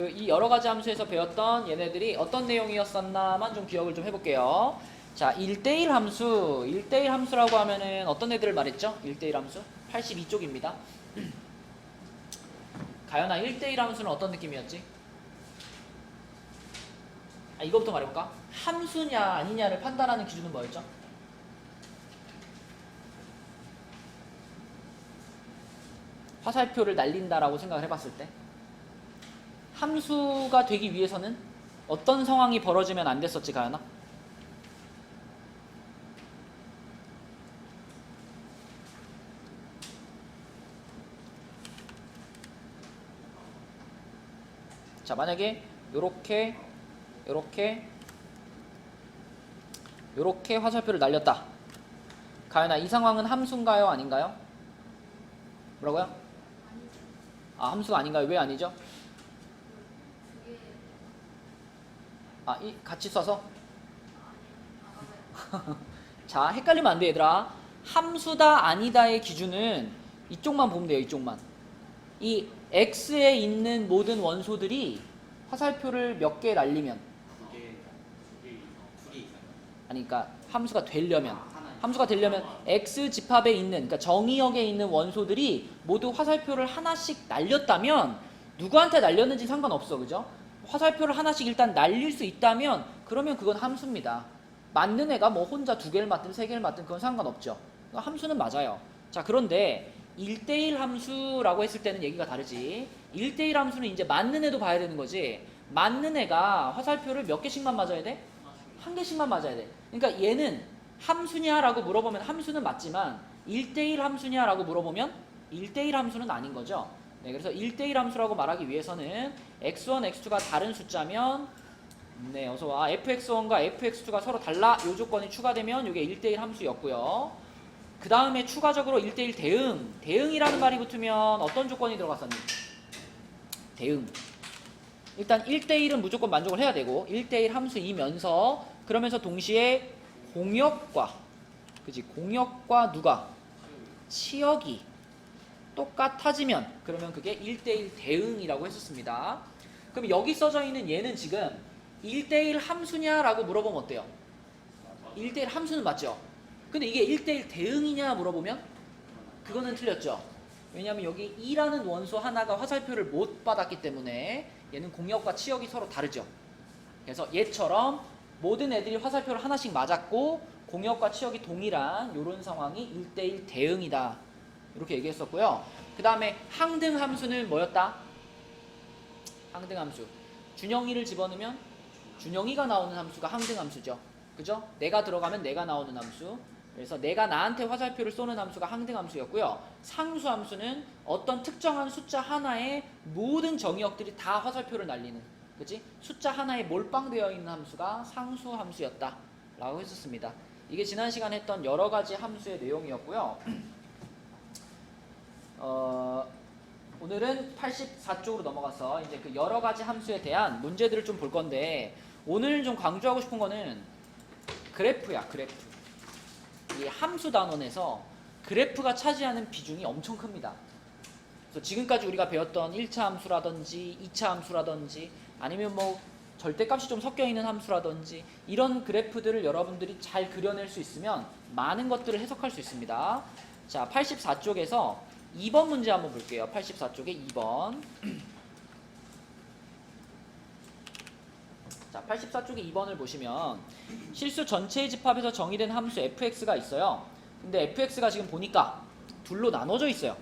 이 여러 가지 함수에서 배웠던 얘네들이 어떤 내용이었었나만 좀 기억을 좀 해볼게요. 자, 1대1 함수. 1대1 함수라고 하면은 어떤 애들을 말했죠? 1대1 함수? 82쪽입니다. 가연아, 1대1 함수는 어떤 느낌이었지? 이거부터 말해볼까? 함수냐 아니냐를 판단하는 기준은 뭐였죠? 화살표를 날린다라고 생각을 해봤을 때 함수가 되기 위해서는 어떤 상황이 벌어지면 안 됐었지, 가연아? 자, 만약에 요렇게 화살표를 날렸다. 가연아, 이 상황은 함수인가요? 아닌가요? 뭐라고요? 함수가 아닌가요? 왜 아니죠? 같이 써서? 자, 헷갈리면 안 돼, 얘들아. 함수다, 아니다의 기준은 이쪽만 보면 돼요, 이쪽만. 이 x에 있는 모든 원소들이 화살표를 몇 개 날리면, 그러니까 함수가 되려면 x 집합에 있는, 그러니까 정의역에 있는 원소들이 모두 화살표를 하나씩 날렸다면 누구한테 날렸는지 상관없어, 그죠? 화살표를 하나씩 일단 날릴 수 있다면 그러면 그건 함수입니다. 맞는 애가 뭐 혼자 2개를 맞든 3개를 맞든 그건 상관없죠. 함수는 맞아요. 자, 그런데 1대1 함수라고 했을 때는 얘기가 다르지. 1대1 함수는 이제 맞는 애도 봐야 되는 거지. 맞는 애가 화살표를 몇 개씩만 맞아야 돼? 한 개씩만 맞아야 돼. 그러니까 얘는 함수냐라고 물어보면 함수는 맞지만 1대1 함수냐라고 물어보면 1대1 함수는 아닌 거죠. 네, 그래서 1대1 함수라고 말하기 위해서는 x1, x2가 다른 숫자면 네, 어서와. fx1과 fx2가 서로 달라. 요 조건이 추가되면 이게 1대1 함수였고요. 그 다음에 추가적으로 1대1 대응. 대응이라는 말이 붙으면 어떤 조건이 들어갔었니? 대응. 일단 1대1은 무조건 만족을 해야 되고 1대1 함수이면서 그러면서 동시에 공역과 누가? 치역이 똑같아지면 그러면 그게 1대1 대응이라고 했었습니다. 그럼 여기 써져 있는 얘는 지금 1대1 함수냐라고 물어보면 어때요? 1대1 함수는 맞죠? 근데 이게 1대1 대응이냐 물어보면 그거는 틀렸죠. 왜냐하면 여기 2라는 원소 하나가 화살표를 못 받았기 때문에 얘는 공역과 치역이 서로 다르죠. 그래서 얘처럼 모든 애들이 화살표를 하나씩 맞았고 공역과 치역이 동일한 이런 상황이 1대1 대응이다. 이렇게 얘기했었고요. 그 다음에 항등 함수는 뭐였다? 항등 함수. 준영이를 집어넣으면 준영이가 나오는 함수가 항등 함수죠. 그죠? 내가 들어가면 내가 나오는 함수. 그래서 내가 나한테 화살표를 쏘는 함수가 항등 함수였고요. 상수 함수는 어떤 특정한 숫자 하나에 모든 정의역들이 다 화살표를 날리는, 그치? 숫자 하나에 몰빵되어 있는 함수가 상수 함수였다 라고 했었습니다. 이게 지난 시간에 했던 여러 가지 함수의 내용이었고요. 오늘은 84쪽으로 넘어가서 이제 그 여러 가지 함수에 대한 문제들을 좀 볼 건데, 오늘 좀 강조하고 싶은 거는 그래프야, 그래프. 이 함수 단원에서 그래프가 차지하는 비중이 엄청 큽니다. 그래서 지금까지 우리가 배웠던 1차 함수라든지 2차 함수라든지 아니면 뭐 절대값이 좀 섞여 있는 함수라든지 이런 그래프들을 여러분들이 잘 그려낼 수 있으면 많은 것들을 해석할 수 있습니다. 자, 84쪽에서 2번 문제 한번 볼게요. 84쪽에 2번. 자, 84쪽에 2번을 보시면 실수 전체의 집합에서 정의된 함수 fx가 있어요. 근데 fx가 지금 보니까 둘로 나눠져 있어요.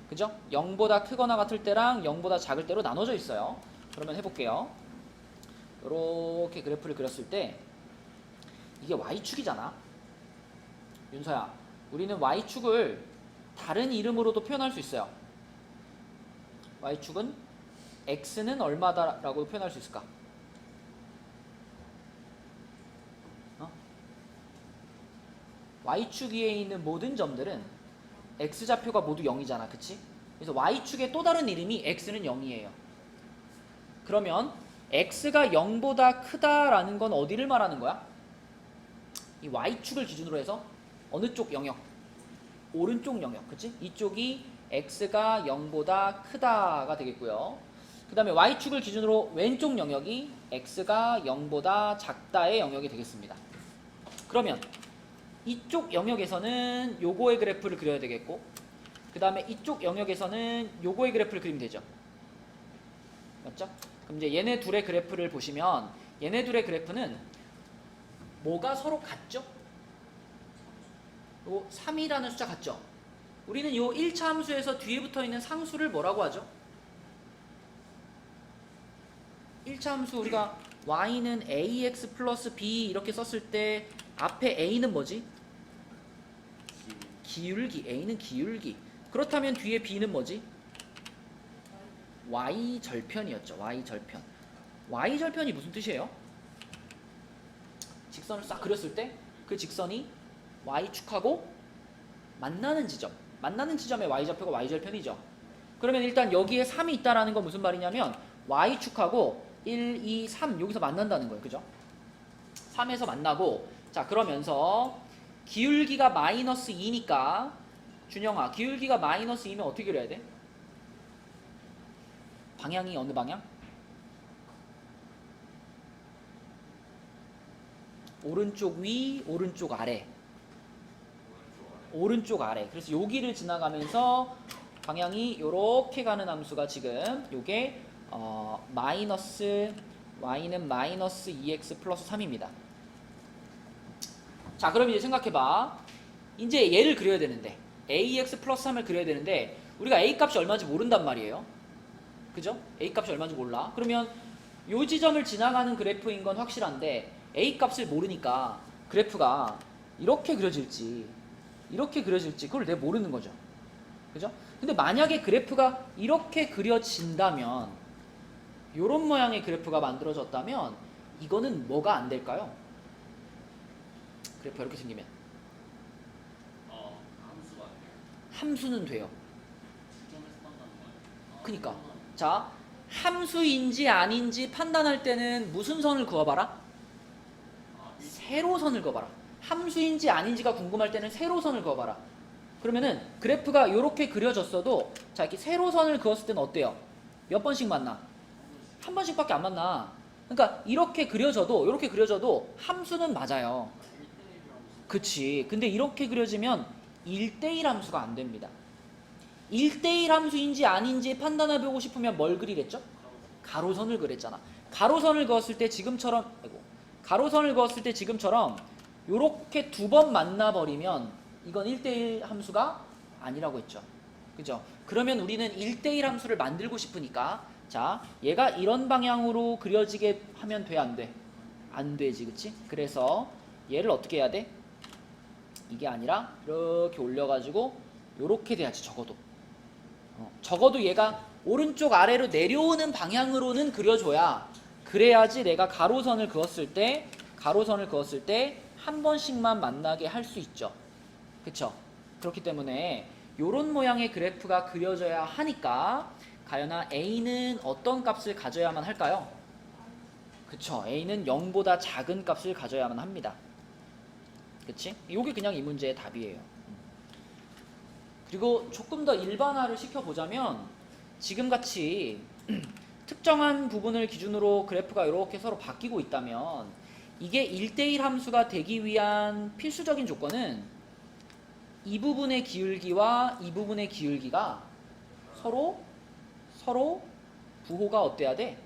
그죠? 0보다 크거나 같을 때랑 0보다 작을 때로 나눠져 있어요. 그러면 해볼게요. 이렇게 그래프를 그렸을 때 이게 y축이잖아. 윤서야, 우리는 y축을 다른 이름으로도 표현할 수 있어요. y축은 x는 얼마다 라고 표현할 수 있을까? y축 위에 있는 모든 점들은 x좌표가 모두 0이잖아. 그치? 그래서 y축의 또 다른 이름이 x는 0이에요. 그러면 x가 0보다 크다라는 건 어디를 말하는 거야? 이 y축을 기준으로 해서 어느 쪽 영역? 오른쪽 영역. 그치? 이쪽이 x가 0보다 크다가 되겠고요. 그 다음에 y축을 기준으로 왼쪽 영역이 x가 0보다 작다의 영역이 되겠습니다. 그러면 이쪽 영역에서는 요거의 그래프를 그려야 되겠고, 그 다음에 이쪽 영역에서는 요거의 그래프를 그리면 되죠. 맞죠? 그럼 이제 얘네 둘의 그래프를 보시면 얘네 둘의 그래프는 뭐가 서로 같죠? 요 3이라는 숫자 같죠? 우리는 요 1차 함수에서 뒤에 붙어있는 상수를 뭐라고 하죠? 1차 함수 우리가 y는 ax 플러스 b 이렇게 썼을 때 앞에 a는 뭐지? 기울기. a는 기울기. 그렇다면 뒤에 b는 뭐지? y절편이었죠. y절편. y절편이 무슨 뜻이에요? 직선을 싹 그렸을 때 그 직선이 y축하고 만나는 지점. 만나는 지점의 y좌표가 y절편이죠. 그러면 일단 여기에 3이 있다라는 건 무슨 말이냐면 y축하고 1, 2, 3 여기서 만난다는 거예요. 그죠? 3에서 만나고, 자 그러면서 기울기가 마이너스 2니까 준영아, 기울기가 마이너스 2면 어떻게 그려야 돼? 방향이 어느 방향? 오른쪽 위, 오른쪽 아래. 오른쪽 아래. 그래서 여기를 지나가면서 방향이 요렇게 가는 함수가 지금 요게 마이너스 y는 마이너스 2x 플러스 3입니다. 자 그럼 이제 생각해봐. 이제 얘를 그려야 되는데 ax 플러스 3을 그려야 되는데 우리가 a 값이 얼마인지 모른단 말이에요. 그죠? a 값이 얼마인지 몰라. 그러면 요 지점을 지나가는 그래프인 건 확실한데 a 값을 모르니까 그래프가 이렇게 그려질지 이렇게 그려질지 그걸 내가 모르는 거죠. 그죠? 근데 만약에 그래프가 이렇게 그려진다면 요런 모양의 그래프가 만들어졌다면 이거는 뭐가 안 될까요? 그래프가 이렇게 생기면 함수는 돼요. 그니까 자 함수인지 아닌지 판단할 때는 무슨 선을 그어봐라? 세로선을 그어봐라. 함수인지 아닌지가 궁금할 때는 세로선을 그어봐라. 그러면은 그래프가 이렇게 그려졌어도 자 이렇게 세로선을 그었을 때는 어때요? 몇 번씩 만나? 한 번씩밖에 안 만나. 그러니까 이렇게 그려져도 함수는 맞아요. 그치. 근데 이렇게 그려지면 1대1 함수가 안 됩니다. 1대1 함수인지 아닌지 판단해보고 싶으면 뭘 그리랬죠? 가로선을 그렸잖아. 가로선을 그었을 때 지금처럼 요렇게 두 번 만나버리면 이건 1대1 함수가 아니라고 했죠. 그죠? 그러면 우리는 1대1 함수를 만들고 싶으니까 자 얘가 이런 방향으로 그려지게 하면 돼, 안 돼? 안 되지, 그치? 그래서 얘를 어떻게 해야 돼? 이게 아니라 이렇게 올려가지고 요렇게 돼야지. 적어도 얘가 오른쪽 아래로 내려오는 방향으로는 그려줘야 그래야지 내가 가로선을 그었을 때 한 번씩만 만나게 할 수 있죠. 그쵸? 그렇기 때문에 요런 모양의 그래프가 그려져야 하니까 가연아 a는 어떤 값을 가져야만 할까요? 그쵸? a는 0보다 작은 값을 가져야만 합니다. 그치? 요게 그냥 이 문제의 답이에요. 그리고 조금 더 일반화를 시켜보자면 지금같이 특정한 부분을 기준으로 그래프가 이렇게 서로 바뀌고 있다면 이게 1대1 함수가 되기 위한 필수적인 조건은 이 부분의 기울기와 이 부분의 기울기가 서로 부호가 어때야 돼?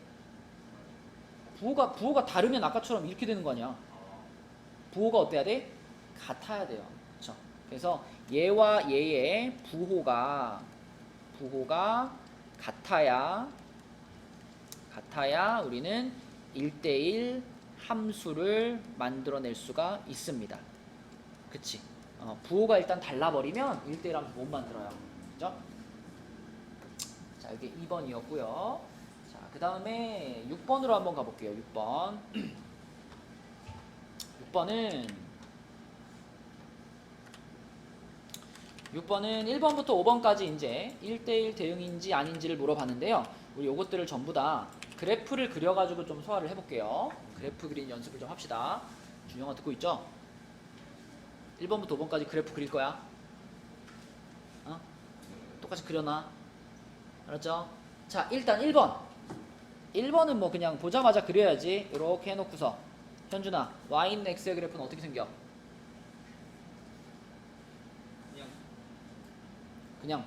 부호가 다르면 아까처럼 이렇게 되는 거 아니야. 부호가 어때야 돼? 같아야 돼요. 그렇죠? 그래서 얘와 얘의 부호가 같아야 우리는 1대1 함수를 만들어낼 수가 있습니다. 그치? 부호가 일단 달라버리면 1대1 함수 못 만들어요. 그죠? 자, 여기 2번이었고요. 자, 그 다음에 6번으로 한번 가볼게요. 6번. 6번은 1번부터 5번까지 이제 1대1 대응인지 아닌지를 물어봤는데요. 우리 요것들을 전부 다 그래프를 그려가지고 좀 소화를 해볼게요. 그래프 그린 연습을 좀 합시다. 준영아 듣고 있죠? 1번부터 5번까지 그래프 그릴 거야. 똑같이 그려놔. 알았죠? 자, 일단 1번. 1번은 뭐 그냥 보자마자 그려야지. 이렇게 해놓고서 현준아 y는 x의 그래프는 어떻게 생겨? 그냥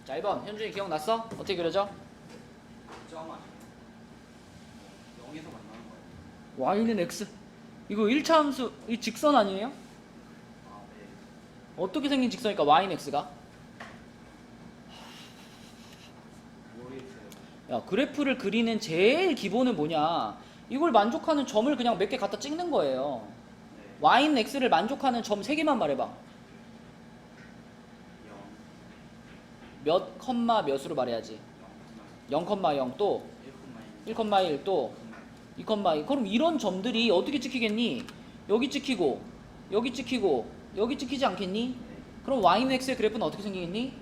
자 1번 현준이 기억났어? 어떻게 그려져? 점 아니에요? 0에서 만나는 거예요? y는 x 이거 1차 함수 이 직선 아니에요? 아, 네. 어떻게 생긴 직선이니까 y는 x가? 모르겠어요. 야 그래프를 그리는 제일 기본은 뭐냐 이걸 만족하는 점을 그냥 몇 개 갖다 찍는 거예요. 네. y는 x를 만족하는 점 3개만 말해봐. 0, 몇 컴마 몇으로 말해야지. 0,0 또 1, 1,1 또 2,2 그럼 이런 점들이 어떻게 찍히겠니? 여기 찍히고 여기 찍히고 여기 찍히지 않겠니? 네. 그럼 y는 x의 그래프는 어떻게 생기겠니?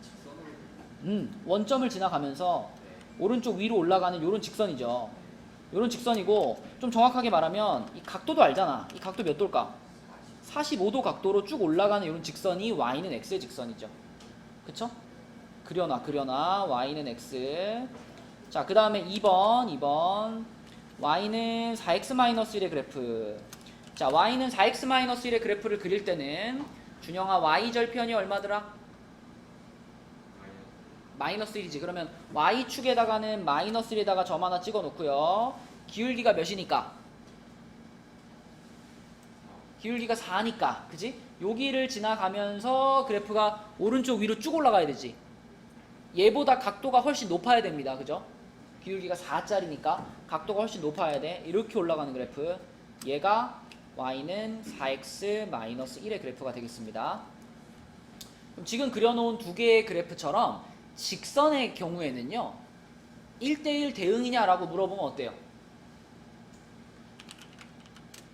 직선으로. 원점을 지나가면서 네. 오른쪽 위로 올라가는 요런 직선이죠. 요런 직선이고 좀 정확하게 말하면 이 각도도 알잖아. 이 각도 몇 도일까? 45도 각도로 쭉 올라가는 이런 직선이 y는 x의 직선이죠. 그쵸? 그려놔 y는 x. 자 그 다음에 2번 y는 4x-1의 그래프. 자 y는 4x-1의 그래프를 그릴 때는 준영아 y절편이 얼마더라? 마이너스 1이지. 그러면 y축에다가는 마이너스 1에다가 점 하나 찍어 놓고요. 기울기가 몇이니까? 기울기가 4니까 그지? 여기를 지나가면서 그래프가 오른쪽 위로 쭉 올라가야 되지. 얘보다 각도가 훨씬 높아야 됩니다. 그죠? 기울기가 4짜리니까 각도가 훨씬 높아야 돼. 이렇게 올라가는 그래프. 얘가 y는 4x-1의 그래프가 되겠습니다. 그럼 지금 그려놓은 두 개의 그래프처럼 직선의 경우에는요 1대1 대응이냐라고 물어보면 어때요?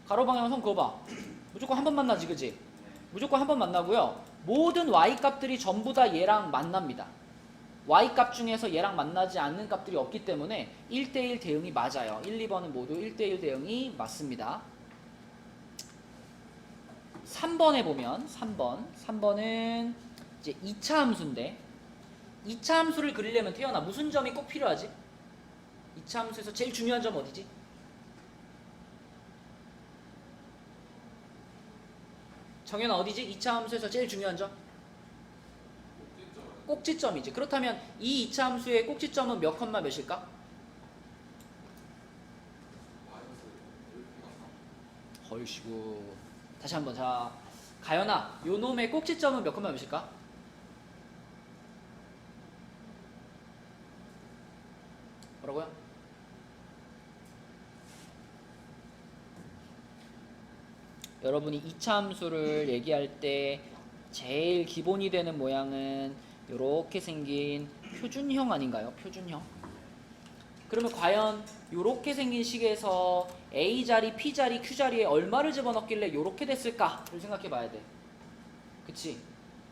가로 방향 선 그어봐. 무조건 한 번 만나지 그지? 네. 무조건 한 번 만나고요. 모든 y 값들이 전부 다 얘랑 만납니다. y 값 중에서 얘랑 만나지 않는 값들이 없기 때문에 1대1 대응이 맞아요. 1, 2번은 모두 1대1 대응이 맞습니다. 3번에 보면 3번은 이제 2차 함수인데 2차 함수를 그리려면 태연아 무슨 점이 꼭 필요하지? 2차 함수에서 제일 중요한 점 어디지? 정연아 어디지? 2차 함수에서 제일 중요한 점? 꼭지점이지. 그렇다면 이 2차 함수의 꼭지점은 몇 컴마 몇일까? 헐시구. 다시 한번. 자 가연아 요 놈의 꼭지점은 몇 컴마 몇일까? 뭐라고요? 여러분이 2차 함수를 얘기할 때 제일 기본이 되는 모양은 이렇게 생긴 표준형 아닌가요? 표준형. 그러면 과연 이렇게 생긴 식에서 A자리, P자리, Q자리에 얼마를 집어넣길래 이렇게 됐을까를 생각해 봐야 돼. 그치?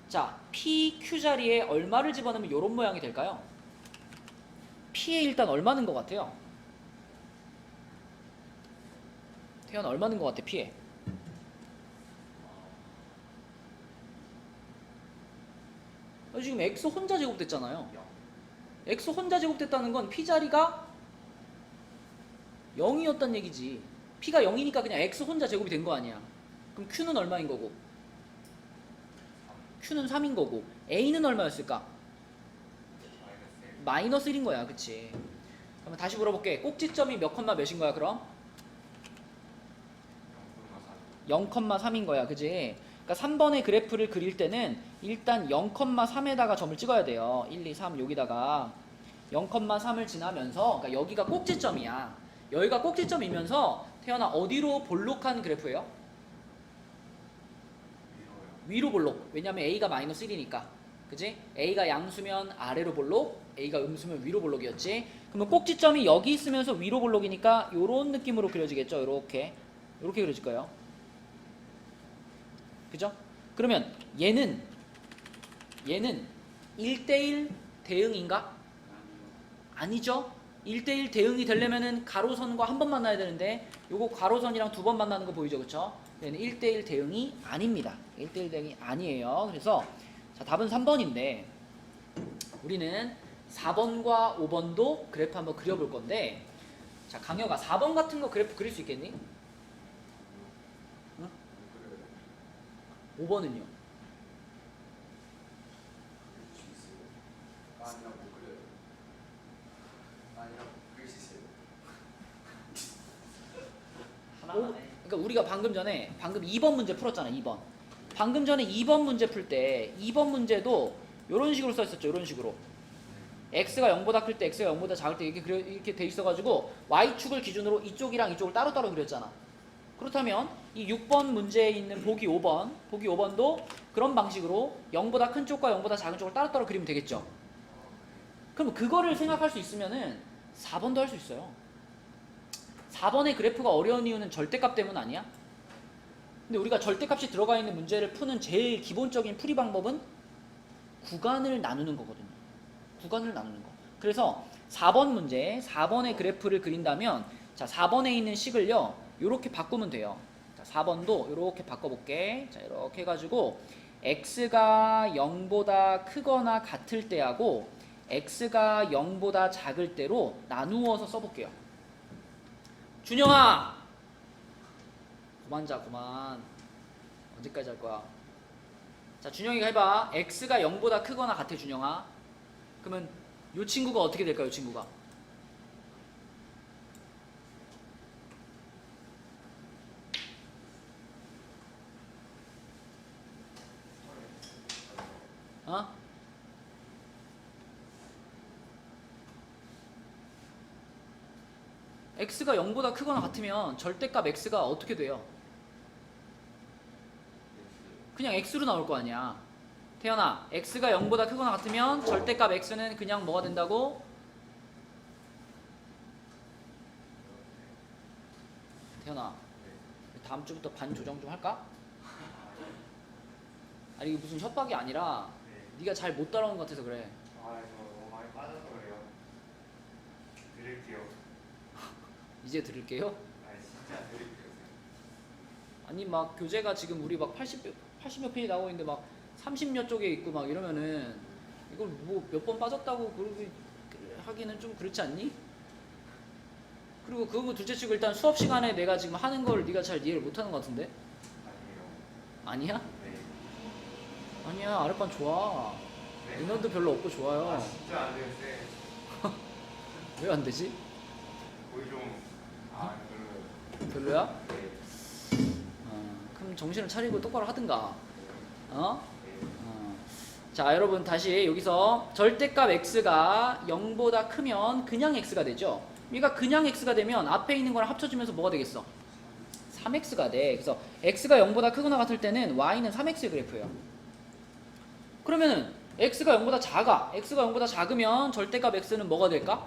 자, P, Q자리에 얼마를 집어넣으면 이런 모양이 될까요? P에 일단 얼마는 것 같아요? 태연 얼마는 것 같아, P에? 지금 x 혼자 제곱됐잖아요. x 혼자 제곱됐다는 건 p자리가 0이었단 얘기지. p가 0이니까 그냥 x 혼자 제곱이 된 거 아니야. 그럼 q는 얼마인 거고? q는 3인 거고. a는 얼마였을까? 마이너스 1인 거야. 그치? 그러면 다시 물어볼게. 꼭지점이 몇 컴마 몇인 거야 그럼? 0,3인 거야. 그지? 그러니까 3번의 그래프를 그릴 때는 일단 0,3에다가 점을 찍어야 돼요. 1, 2, 3 여기다가 0,3을 지나면서, 그러니까 여기가 꼭지점이야. 여기가 꼭지점이면서 태연아 어디로 볼록한 그래프예요? 위로 볼록. 왜냐면 a가 마이너스 1이니까. 그지? a가 양수면 아래로 볼록, a가 음수면 위로 볼록이었지. 그러면 꼭지점이 여기 있으면서 위로 볼록이니까 요런 느낌으로 그려지겠죠. 요렇게 그려질 거예요. 그죠? 그러면 얘는 1대1 대응인가? 아니죠. 1대1 대응이 되려면은 가로선과 한 번 만나야 되는데 요거 가로선이랑 두 번 만나는 거 보이죠? 그쵸? 얘는 1대1 대응이 아닙니다. 1대1 대응이 아니에요. 그래서 자, 답은 3번인데 우리는 4번과 5번도 그래프 한번 그려볼 건데, 자, 강혁아 4번 같은 거 그래프 그릴 수 있겠니? 응? 5번은요? 그러니까 우리가 방금 2번 문제 풀었잖아. 2번. 방금 전에 2번 문제 풀 때 2번 문제도 이런 식으로 써 있었죠. 이런 식으로. x가 0보다 클 때, x가 0보다 작을 때 이렇게 돼 있어가지고 y축을 기준으로 이쪽이랑 이쪽을 따로따로 그렸잖아. 그렇다면 이 6번 문제에 있는 보기 5번도 그런 방식으로 0보다 큰 쪽과 0보다 작은 쪽을 따로따로 그리면 되겠죠. 그럼 그거를 생각할 수 있으면은 4번도 할 수 있어요. 4번의 그래프가 어려운 이유는 절대값 때문 아니야? 근데 우리가 절대값이 들어가 있는 문제를 푸는 제일 기본적인 풀이 방법은 구간을 나누는 거거든요. 구간을 나누는 거. 그래서 4번 문제, 4번의 그래프를 그린다면, 자, 4번에 있는 식을요, 요렇게 바꾸면 돼요. 자, 4번도 요렇게 바꿔볼게. 자, 이렇게 해가지고 x가 0보다 크거나 같을 때하고 x가 0보다 작을 때로 나누어서 써볼게요. 준영아! 그만 자, 그만. 언제까지 할 거야? 자, 준영이가 해봐. x가 0보다 크거나 같아, 준영아. 그러면 이 친구가 어떻게 될까요, 이 친구가? 어? x가 0보다 크거나 같으면 절대값 x가 어떻게 돼요? 그냥 x로 나올 거 아니야. 태연아, x가 0보다 크거나 같으면 절대값 x는 그냥 뭐가 된다고? 태연아, 다음 주부터 반 조정 좀 할까? 아니 이게 무슨 협박이 아니라 네가 잘 못 따라오는 것 같아서 그래. 아, 저 너무 많이 빠져서 그래요. 드릴게요. 이제 들을게요. 아니, 진짜 드릴게요. 아니 막 교재가 지금 우리 막 80몇 페이지 나오고 있는데 막 30몇 쪽에 있고 막 이러면은 이걸 뭐 몇 번 빠졌다고 그러고 하기는 좀 그렇지 않니? 그리고 그거 둘째 치고 일단 수업 시간에 내가 지금 하는 걸 네가 잘 이해를 못하는 것 같은데? 아니에요. 아니야? 네. 아니야, 아랫반 좋아. 네. 인원도 별로 없고 좋아요. 아, 진짜 안 돼요, 쌤. 왜 안 되지? 거의 좀, 아, 별로요. 별로야? 네. 그럼 정신을 차리고 똑바로 하든가. 어? 네. 자, 여러분 다시 여기서 절대값 x가 0보다 크면 그냥 x가 되죠. 그러니까 그냥 x가 되면 앞에 있는 거랑 합쳐지면서 뭐가 되겠어? 3x가 돼. 그래서 x가 0보다 크거나 같을 때는 y는 3x의 그래프예요. 그러면은 x가 0보다 작아. x가 0보다 작으면 절대값 x는 뭐가 될까?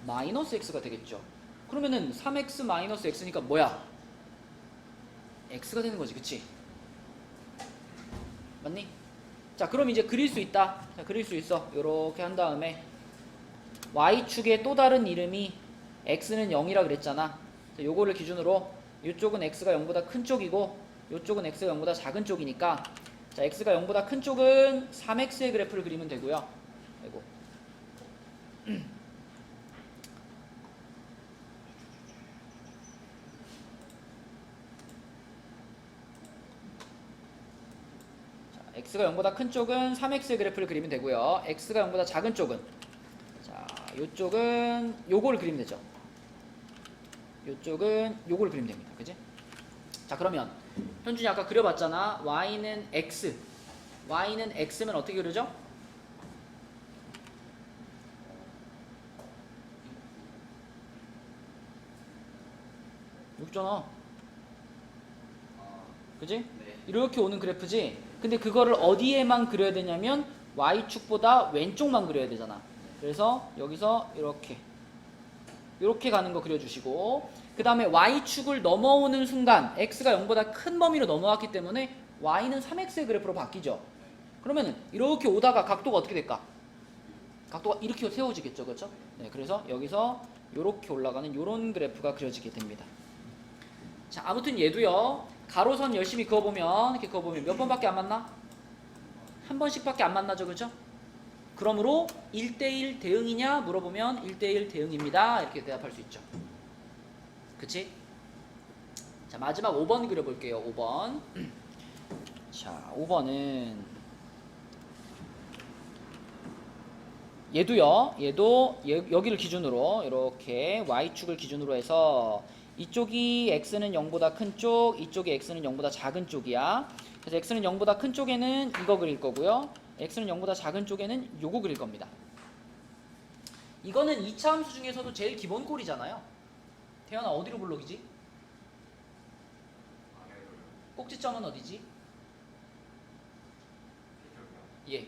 마이너스 x가 되겠죠. 그러면은 3x 마이너스 x니까 뭐야? x가 되는 거지. 그치? 맞니? 자, 그럼 이제 그릴 수 있다. 자, 그릴 수 있어. 요렇게 한 다음에 y축의 또 다른 이름이 x는 0이라 그랬잖아. 자, 요거를 기준으로 이쪽은 x가 0보다 큰 쪽이고 이쪽은 x가 0보다 작은 쪽이니까 자, x가 0보다 큰 쪽은 3x의 그래프를 그리면 되고요. 아이고. x가 0보다 큰 쪽은 3x의 그래프를 그리면 되고요. x가 0보다 작은 쪽은, 자, 요쪽은 요거를 그리면 되죠. 요쪽은 요거를 그리면 됩니다. 그지? 자, 그러면 현준이 아까 그려봤잖아. y는 x. y는 x면 어떻게 그려져? 여기잖아. 그지? 네. 이렇게 오는 그래프지. 근데 그거를 어디에만 그려야 되냐면 y축보다 왼쪽만 그려야 되잖아. 그래서 여기서 이렇게 가는 거 그려주시고, 그 다음에 y축을 넘어오는 순간 x가 0보다 큰 범위로 넘어왔기 때문에 y는 3x의 그래프로 바뀌죠. 그러면은 이렇게 오다가 각도가 어떻게 될까? 각도가 이렇게 세워지겠죠. 그렇죠? 네, 그래서 여기서 이렇게 올라가는 이런 그래프가 그려지게 됩니다. 자, 아무튼 얘도요, 가로선 열심히 그어보면, 이렇게 그어보면 몇 번밖에 안 만나? 한 번씩밖에 안 만나죠. 그죠? 그러므로 1대1 대응이냐 물어보면 1대1 대응입니다. 이렇게 대답할 수 있죠. 그치? 자, 마지막 5번 그려볼게요. 5번. 자, 5번은 얘도 여기를 기준으로 이렇게 y축을 기준으로 해서 이쪽이 x는 0보다 큰 쪽, 이쪽이 x는 0보다 작은 쪽이야. 그래서 x는 0보다 큰 쪽에는 이거 그릴 거고요. x는 0보다 작은 쪽에는 요거 그릴 겁니다. 이거는 2차 함수 중에서도 제일 기본 꼴이잖아요. 태연아, 어디로 볼록이지? 꼭지점은 어디지? 예.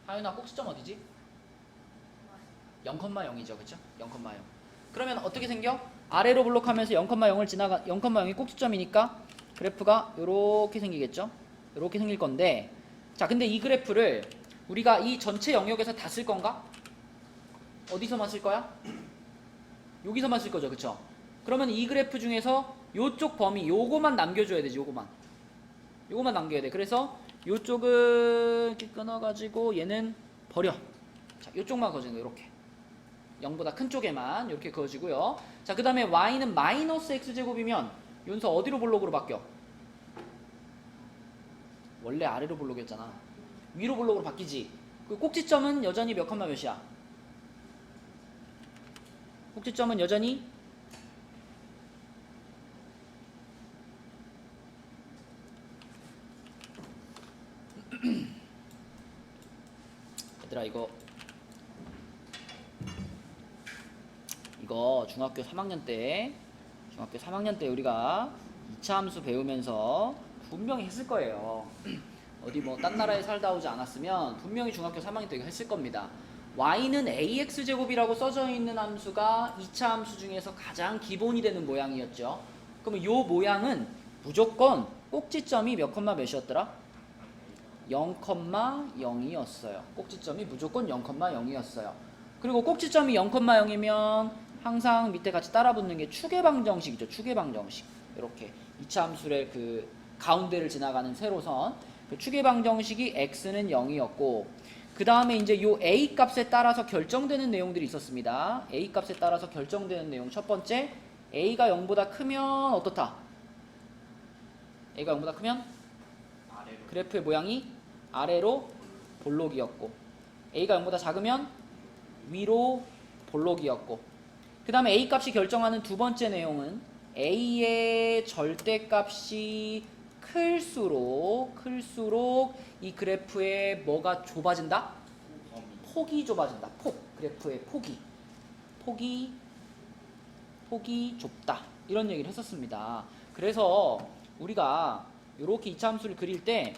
하윤아, 꼭지점 어디지? 0,0이죠. 그쵸? 0,0. 그러면 어떻게 생겨? 아래로 블록하면서 0,0을 지나가 0,0이 꼭지점이니까 그래프가 요렇게 생기겠죠? 요렇게 생길 건데, 자, 근데 이 그래프를 우리가 이 전체 영역에서 다 쓸 건가? 어디서만 쓸 거야? 여기서만 쓸 거죠. 그쵸? 그러면 이 그래프 중에서 요쪽 범위 요거만 남겨줘야 되지. 요거만 남겨야 돼. 그래서 요쪽은 이렇게 끊어가지고 얘는 버려. 자, 요쪽만 그어주는 거. 요렇게 0보다 큰 쪽에만 이렇게 그어지고요. 자, 그 다음에 y는 마이너스 x제곱이면 윤서 어디로 볼록으로 바뀌어? 원래 아래로 볼록이었잖아. 위로 볼록으로 바뀌지. 그 꼭지점은 여전히 몇 컴마 몇이야? 꼭지점은 여전히 얘들아, 이거 중학교 3학년 때 우리가 2차 함수 배우면서 분명히 했을 거예요. 어디 뭐 딴 나라에 살다 오지 않았으면 분명히 중학교 3학년 때 이거 했을 겁니다. y는 ax제곱이라고 써져 있는 함수가 2차 함수 중에서 가장 기본이 되는 모양이었죠. 그러면 이 모양은 무조건 꼭지점이 몇 컴마 몇이었더라? 0,0이었어요. 꼭지점이 무조건 0,0이었어요. 그리고 꼭지점이 0,0이면 항상 밑에 같이 따라붙는 게 추계방정식이죠. 추계방정식. 이렇게 2차 함수의 그 가운데를 지나가는 세로선. 그 추계방정식이 x는 0이었고, 그 다음에 이제 요 a 값에 따라서 결정되는 내용들이 있었습니다. a 값에 따라서 결정되는 내용. 첫 번째, a가 0보다 크면 어떻다? a가 0보다 크면 그래프의 모양이 아래로 볼록이었고, a가 0보다 작으면 위로 볼록이었고, 그 다음에 a 값이 결정하는 두 번째 내용은 a의 절대값이 클수록 이 그래프의 뭐가 좁아진다? 폭이 좁아진다. 그래프의 폭이 좁다. 이런 얘기를 했었습니다. 그래서 우리가 이렇게 2차 함수를 그릴 때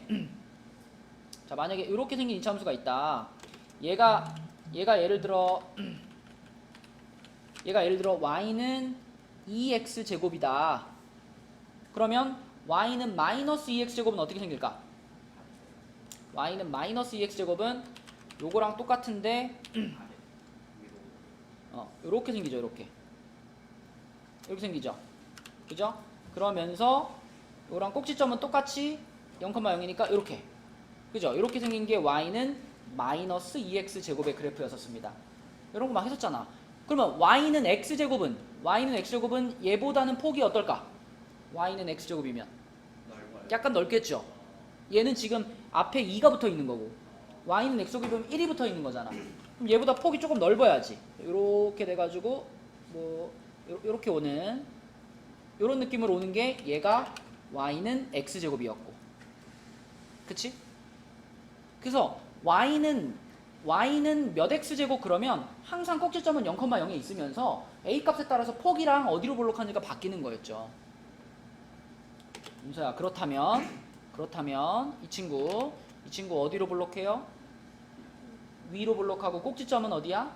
자, 만약에 이렇게 생긴 2차 함수가 있다. 얘가 예를 들어 y는 2x제곱이다. 그러면 y는 마이너스 2x제곱은 어떻게 생길까? y는 마이너스 2x제곱은 요거랑 똑같은데 요렇게 생기죠. 이렇게 생기죠. 그죠? 그러면서 이거랑 꼭지점은 똑같이 0,0이니까 이렇게. 그죠? 이렇게 생긴 게 y는 마이너스 2x 제곱의 그래프였었습니다. 이런 거 막 했었잖아. 그러면 y는 x제곱은 얘보다는 폭이 어떨까? y는 x제곱이면 넓어요. 약간 넓겠죠? 얘는 지금 앞에 2가 붙어 있는 거고 y는 x제곱이면 1이 붙어 있는 거잖아. 그럼 얘보다 폭이 조금 넓어야지. 이렇게 돼가지고 뭐 이렇게 오는 이런 느낌으로 오는 게 얘가 y는 x제곱이었고, 그치? 그래서 y는 몇 x제곱 그러면 항상 꼭지점은 0,0에 있으면서 a 값에 따라서 폭이랑 어디로 볼록하니까 바뀌는 거였죠. 윤서야, 그렇다면 이 친구 어디로 볼록해요? 위로 볼록하고 꼭지점은 어디야?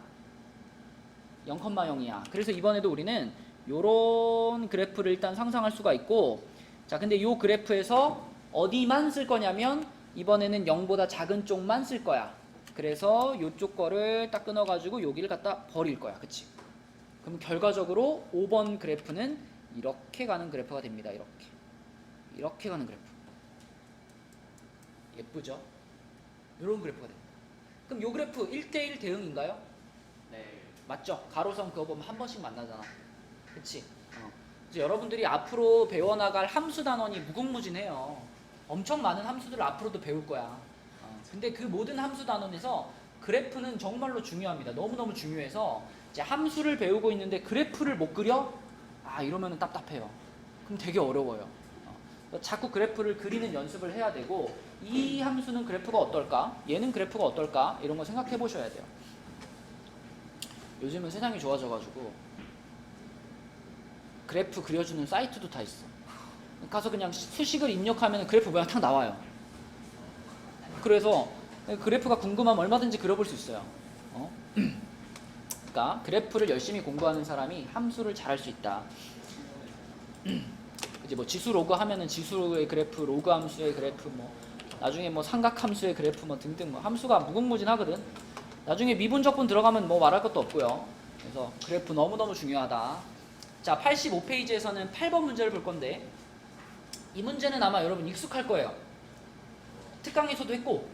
0,0이야. 그래서 이번에도 우리는 요런 그래프를 일단 상상할 수가 있고, 자, 근데 요 그래프에서 어디만 쓸 거냐면 이번에는 0보다 작은 쪽만 쓸 거야. 그래서 요쪽 거를 딱 끊어가지고 여기를 갖다 버릴 거야. 그치? 그럼 결과적으로 5번 그래프는 이렇게 가는 그래프가 됩니다. 이렇게 가는 그래프. 예쁘죠? 이런 그래프가 됩니다. 그럼 요 그래프 1대1 대응인가요? 네. 맞죠? 가로선 그거 보면 한 번씩 만나잖아. 그치? 그래서 여러분들이 앞으로 배워나갈 함수 단원이 무궁무진해요. 엄청 많은 함수들을 앞으로도 배울 거야. 근데 그 모든 함수 단원에서 그래프는 정말로 중요합니다. 너무너무 중요해서 이제 함수를 배우고 있는데 그래프를 못 그려? 이러면 답답해요. 그럼 되게 어려워요. 자꾸 그래프를 그리는 연습을 해야 되고, 이 함수는 그래프가 어떨까? 얘는 그래프가 어떨까? 이런 거 생각해 보셔야 돼요. 요즘은 세상이 좋아져가지고 그래프 그려주는 사이트도 다 있어. 가서 그냥 수식을 입력하면 그래프 모양 딱 나와요. 그래서 그래프가 궁금하면 얼마든지 그려볼 수 있어요. 그러니까 그래프를 열심히 공부하는 사람이 함수를 잘할 수 있다. 이제 뭐 지수 로그 하면은 지수의 그래프, 로그 함수의 그래프, 뭐 나중에 뭐 삼각 함수의 그래프 뭐 등등, 뭐 함수가 무궁무진하거든. 나중에 미분적분 들어가면 뭐 말할 것도 없고요. 그래서 그래프 너무너무 중요하다. 자, 85페이지에서는 8번 문제를 볼 건데, 이 문제는 아마 여러분 익숙할 거예요. 특강에서도 했고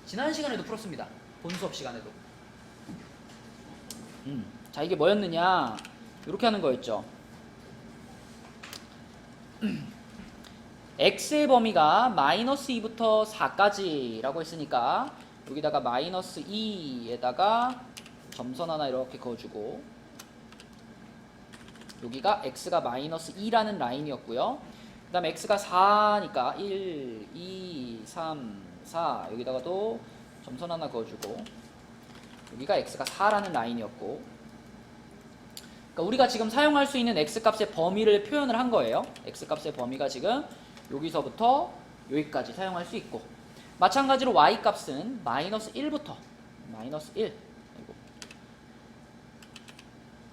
지난 시간에도 풀었습니다. 본 수업 시간에도. 자, 이게 뭐였느냐, 이렇게 하는 거였죠. x의 범위가 마이너스 2부터 4까지 라고 했으니까 여기다가 마이너스 2에다가 점선 하나 이렇게 그어주고, 여기가 x가 마이너스 2라는 라인이었고요. 그 다음에 x가 4니까 1, 2, 3, 4 여기다가도 점선 하나 그어주고, 여기가 x가 4라는 라인이었고, 그러니까 우리가 지금 사용할 수 있는 x값의 범위를 표현을 한 거예요. x값의 범위가 지금 여기서부터 여기까지 사용할 수 있고, 마찬가지로 y값은 마이너스 1부터 마이너스 1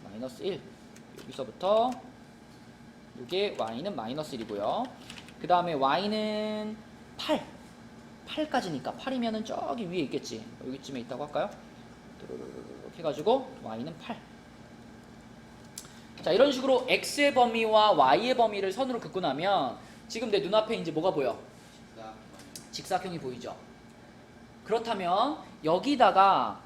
마이너스 1 여기서부터 이게 y는 마이너스 1이고요. 그 다음에 y는 8까지니까 8이면은 저기 위에 있겠지. 여기쯤에 있다고 할까요? 이렇게 해가지고 y는 8. 자, 이런 식으로 x의 범위와 y의 범위를 선으로 긋고 나면 지금 내 눈앞에 이제 뭐가 보여? 직사각형이 보이죠? 그렇다면 여기다가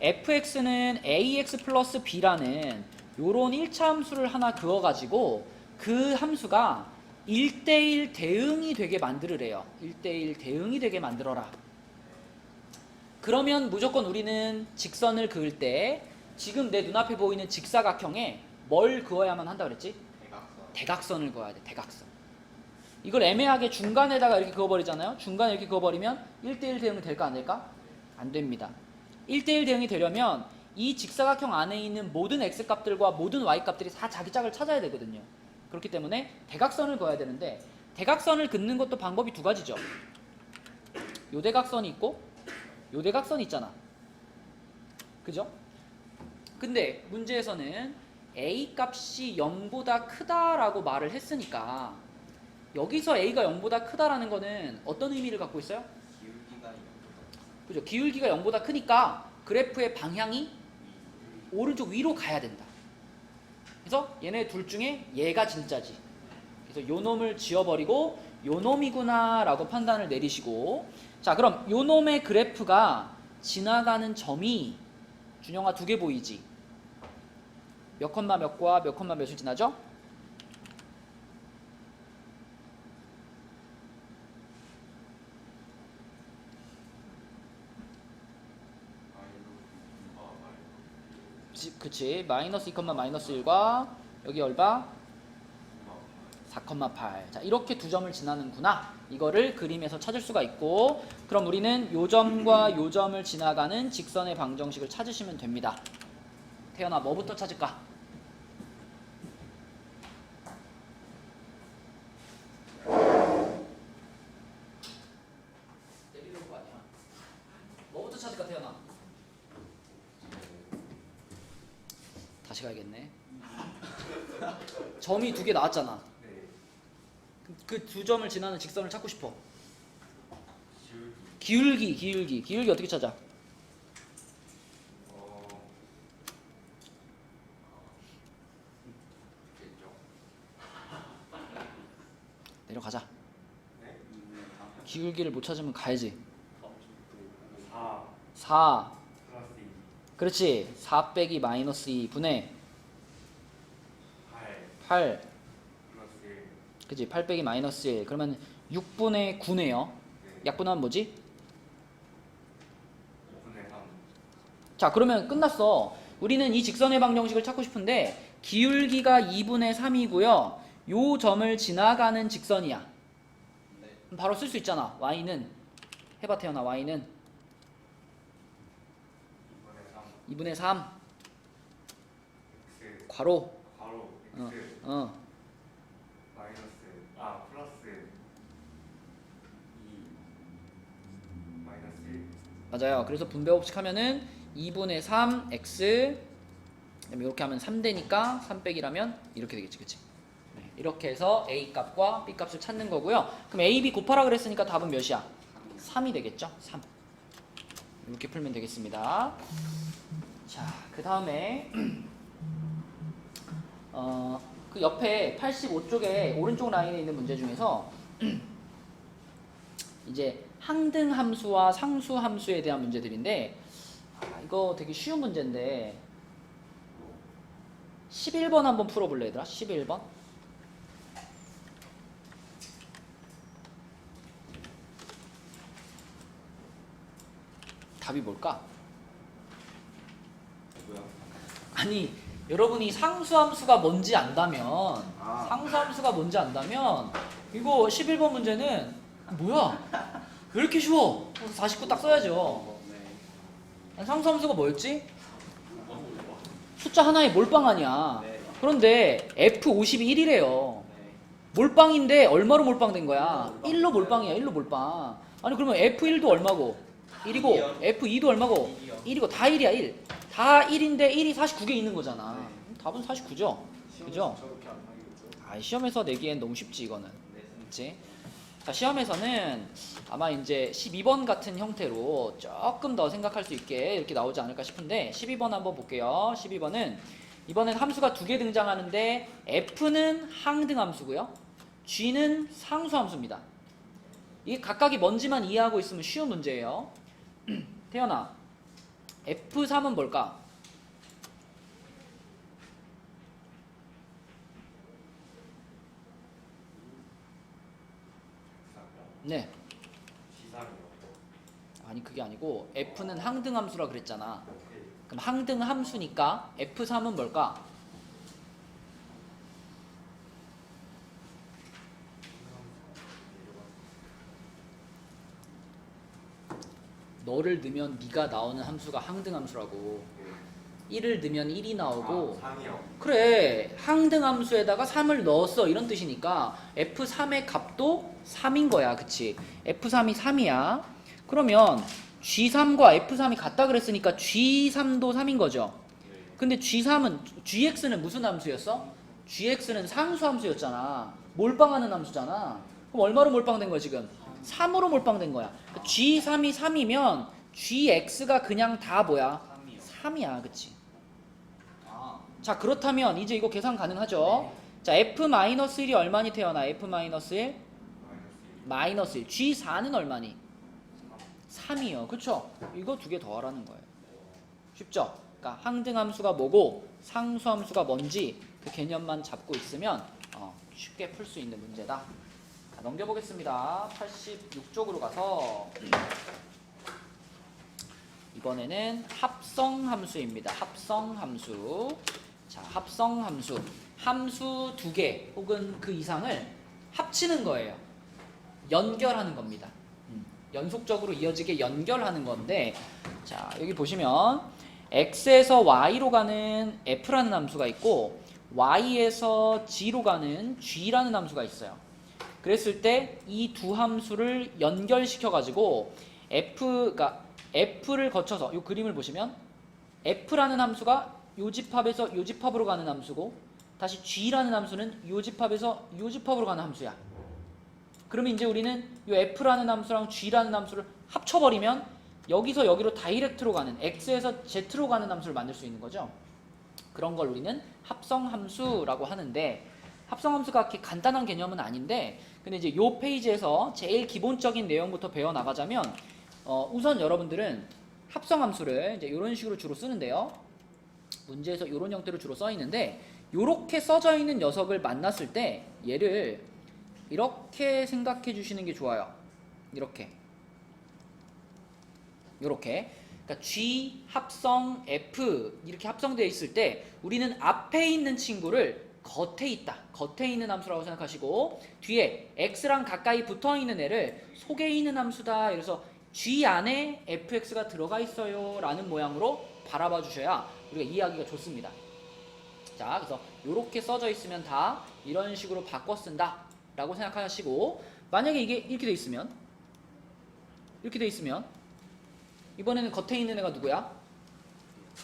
fx는 ax 플러스 b라는 요런 1차 함수를 하나 그어가지고 그 함수가 1대1 대응이 되게 만들으래요. 1대1 대응이 되게 만들어라. 그러면 무조건 우리는 직선을 그을 때 지금 내 눈앞에 보이는 직사각형에 뭘 그어야만 한다 그랬지? 대각선을 그어야 돼. 대각선. 이걸 애매하게 중간에다가 이렇게 그어버리잖아요. 중간에 이렇게 그어버리면 1대1 대응이 될까 안 될까? 안 됩니다. 1대1 대응이 되려면 이 직사각형 안에 있는 모든 x값들과 모든 y값들이 다 자기 짝을 찾아야 되거든요. 그렇기 때문에 대각선을 그어야 되는데, 대각선을 긋는 것도 방법이 두 가지죠. 요 대각선이 있고 요 대각선이 있잖아. 그죠? 근데 문제에서는 a 값이 0보다 크다라고 말을 했으니까 여기서 a가 0보다 크다라는 거는 어떤 의미를 갖고 있어요? 기울기가 그죠? 기울기가 0보다 크니까 그래프의 방향이 오른쪽 위로 가야 된다. 그래서 얘네 둘 중에 얘가 진짜지. 그래서 요 놈을 지워버리고 요 놈이구나 라고 판단을 내리시고, 자 그럼 요 놈의 그래프가 지나가는 점이 준영아 두 개 보이지? 몇 컴마 몇과 몇 컴마 몇을 지나죠? 그치, 마이너스 2컴마 마이너스 1과 여기 얼마? 4,8. 자, 이렇게 두 점을 지나는구나. 이거를 그림에서 찾을 수가 있고, 그럼 우리는 요 점과 요 점을 지나가는 직선의 방정식을 찾으시면 됩니다. 태연아, 뭐부터 찾을까? 내리는 거 아니야. 뭐부터 찾을까, 태연아? 다시 가야겠네. 점이 두 개 나왔잖아. 그 두 점을 지나는 직선을 찾고 싶어. 기울기 어떻게 찾아? 내려가자. 기울기를 못 찾으면 가야지. 4 플러스 2 그렇지. 4 빼기 마이너스 2 분의 8 플러스 1 그치. 8 빼기 마이너스 1 그러면 6분의 9네요. 약분하면 뭐지? 5분의 3 자 그러면 끝났어. 우리는 이 직선의 방정식을 찾고 싶은데 기울기가 2분의 3이고요 요 점을 지나가는 직선이야. 그럼 바로 쓸 수 있잖아. y는 해봐 태연아. y는 2분의 3 x 괄호 괄호 어, x 어. 마이너스 플러스 2 마이너스 1 맞아요. 그래서 분배 법칙 하면은 2분의 3 x 그다음에 이렇게 하면 3되니까 3 빼기라면 이렇게 되겠지. 그치? 네, 이렇게 해서 a 값과 b 값을 찾는 거고요. 그럼 a, b 곱하라 그랬으니까 답은 몇이야? 3이 되겠죠? 3. 이렇게 풀면 되겠습니다. 자, 그 다음에 그 옆에 85쪽에 오른쪽 라인에 있는 문제 중에서 이제 항등함수와 상수함수에 대한 문제들인데 이거 되게 쉬운 문제인데 11번 한번 풀어볼래 얘들아? 11번 답이 뭘까? 아니 여러분이 상수함수가 뭔지 안다면 상수함수가 뭔지 안다면 이거 11번 문제는 뭐야? 왜 이렇게 쉬워? 49 딱 써야죠. 상수함수가 뭐였지? 숫자 하나에 몰빵 아니야. 그런데 F51이래요. 1이래요. 몰빵인데 얼마로 몰빵된 거야? 1로 몰빵이야. 1로 몰빵. 아니 그러면 F1도 얼마고? 1이고 F2도 얼마고? 1이고 다 1이야. 1. 다 1인데 1이 49개 있는 거잖아. 답은 49죠. 그죠? 시험에서 내기엔 너무 쉽지 이거는. 그치? 자, 시험에서는 아마 이제 12번 같은 형태로 조금 더 생각할 수 있게 이렇게 나오지 않을까 싶은데 12번 한번 볼게요. 12번은 이번엔 함수가 두 개 등장하는데 F는 항등함수고요. G는 상수함수입니다. 이게 각각이 뭔지만 이해하고 있으면 쉬운 문제예요. 태연아, F3은 뭘까? 네. 아니 그게 아니고 F는 항등함수라 그랬잖아. 그럼 항등함수니까 F3은 뭘까? 너를 넣으면 네가 나오는 함수가 항등함수라고. 1을 넣으면 1이 나오고 3이요 그래 항등함수에다가 3을 넣었어 이런 뜻이니까 F3의 값도 3인 거야. 그치? F3이 3이야. 그러면 G3과 F3이 같다 그랬으니까 G3도 3인 거죠. 근데 GX는 무슨 함수였어? GX는 상수함수였잖아. 몰빵하는 함수잖아. 그럼 얼마로 몰빵된 거야 지금? 3으로 몰빵된 거야. 그러니까 G3이 3이면 GX가 그냥 다 뭐야? 3이야. 그치? 자 그렇다면 이제 이거 계산 가능하죠? 자, f-1이 얼마니 태어나? f-1 마이너스 1. 마이너스 1. G4는 얼마니? 3이요. 그쵸? 이거 두 개 더하라는 거예요. 쉽죠? 그러니까 항등함수가 뭐고 상수함수가 뭔지 그 개념만 잡고 있으면 쉽게 풀 수 있는 문제다. 자, 넘겨보겠습니다. 86쪽으로 가서 이번에는 합성함수입니다. 합성함수. 자, 합성함수. 함수 두 개 혹은 그 이상을 합치는 거예요. 연결하는 겁니다. 연속적으로 이어지게 연결하는 건데, 자, 여기 보시면 x에서 y로 가는 f라는 함수가 있고 y에서 g로 가는 g라는 함수가 있어요. 그랬을 때 이 두 함수를 연결시켜 가지고 그러니까 f를 거쳐서 이 그림을 보시면 f라는 함수가 요 집합에서 요 집합으로 가는 함수고 다시 g라는 함수는 요 집합에서 요 집합으로 가는 함수야. 그러면 이제 우리는 이 f라는 함수랑 g라는 함수를 합쳐버리면 여기서 여기로 다이렉트로 가는 x에서 z로 가는 함수를 만들 수 있는 거죠. 그런 걸 우리는 합성함수라고 하는데, 합성함수가 그렇게 간단한 개념은 아닌데, 근데 이제 요 페이지에서 제일 기본적인 내용부터 배워 나가자면 우선 여러분들은 합성함수를 이제 이런 식으로 주로 쓰는데요. 문제에서 이런 형태로 주로 써 있는데, 이렇게 써져 있는 녀석을 만났을 때 얘를 이렇게 생각해 주시는 게 좋아요. 이렇게. 그러니까 G 합성 F 이렇게 합성되어 있을 때 우리는 앞에 있는 친구를 겉에 있는 함수라고 생각하시고, 뒤에 X랑 가까이 붙어 있는 애를 속에 있는 함수다. 그래서 G 안에 fx가 들어가 있어요 라는 모양으로 바라봐 주셔야 우리가 이해하기가 좋습니다. 자, 그래서 이렇게 써져 있으면 다 이런 식으로 바꿔 쓴다 라고 생각하시고, 만약에 이게 이렇게 돼 있으면 이번에는 겉에 있는 애가 누구야?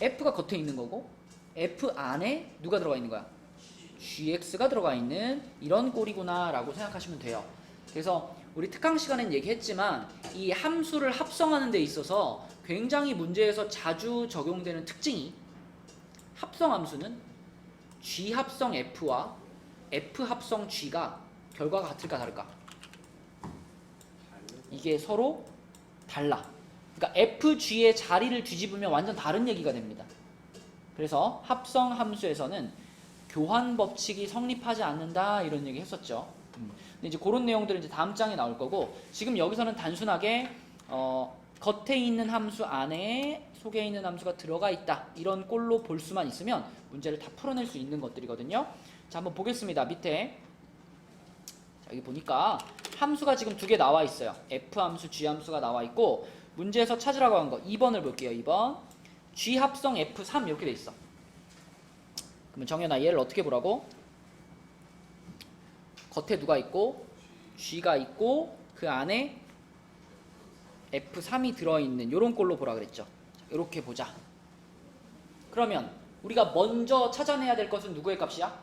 f가 겉에 있는 거고 f 안에 누가 들어가 있는 거야? gx가 들어가 있는 이런 꼴이구나 라고 생각하시면 돼요. 그래서 우리 특강 시간엔 얘기했지만 이 함수를 합성하는 데 있어서 굉장히 문제에서 자주 적용되는 특징이, 합성함수는 g 합성 f와 f 합성 g가 결과가 같을까 다를까? 이게 서로 달라. 그러니까 FG의 자리를 뒤집으면 완전 다른 얘기가 됩니다. 그래서 합성 함수에서는 교환 법칙이 성립하지 않는다 이런 얘기 했었죠. 근데 이제 그런 내용들은 이제 다음 장에 나올 거고, 지금 여기서는 단순하게 겉에 있는 함수 안에 속에 있는 함수가 들어가 있다 이런 꼴로 볼 수만 있으면 문제를 다 풀어낼 수 있는 것들이거든요. 자, 한번 보겠습니다. 밑에 자, 여기 보니까 함수가 지금 두 개 나와 있어요. F 함수, G 함수가 나와 있고, 문제에서 찾으라고 한 거 2번을 볼게요. 2번 G 합성 F3 이렇게 돼 있어. 그러면 정연아 얘를 어떻게 보라고? 겉에 누가 있고 G가 있고 그 안에 F3이 들어있는 이런 꼴로 보라 그랬죠. 이렇게 보자. 그러면 우리가 먼저 찾아내야 될 것은 누구의 값이야?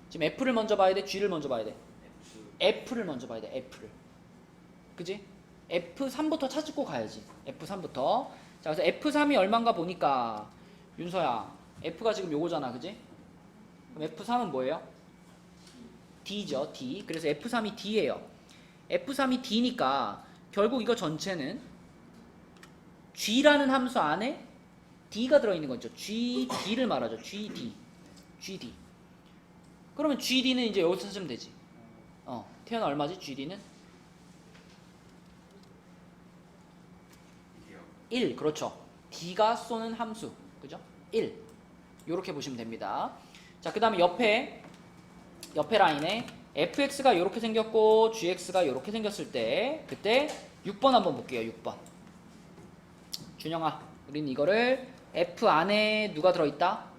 지금 F를 먼저 봐야 돼? G를 먼저 봐야 돼? F를 먼저 봐야 돼. F를. 그지? F3부터 찾고 가야지. F3부터. 자, 그래서 F3이 얼마인가 보니까 윤서야, F가 지금 요거잖아. 그지? 그럼 F3은 뭐예요? D죠. D. 그래서 F3이 D예요. F3이 D니까 결국 이거 전체는 G라는 함수 안에 D가 들어있는 거죠. GD를 말하죠. GD. 그러면 GD는 이제 여기서 찾으면 되지. 태어나 얼마지? GD는? 1. 그렇죠. D가 쏘는 함수. 그죠? 1. 요렇게 보시면 됩니다. 자, 그 다음에 옆에 라인에 fx가 요렇게 생겼고 gx가 요렇게 생겼을 때 그때 6번 한번 볼게요. 6번. 준영아, 우린 이거를 f 안에 누가 들어있다?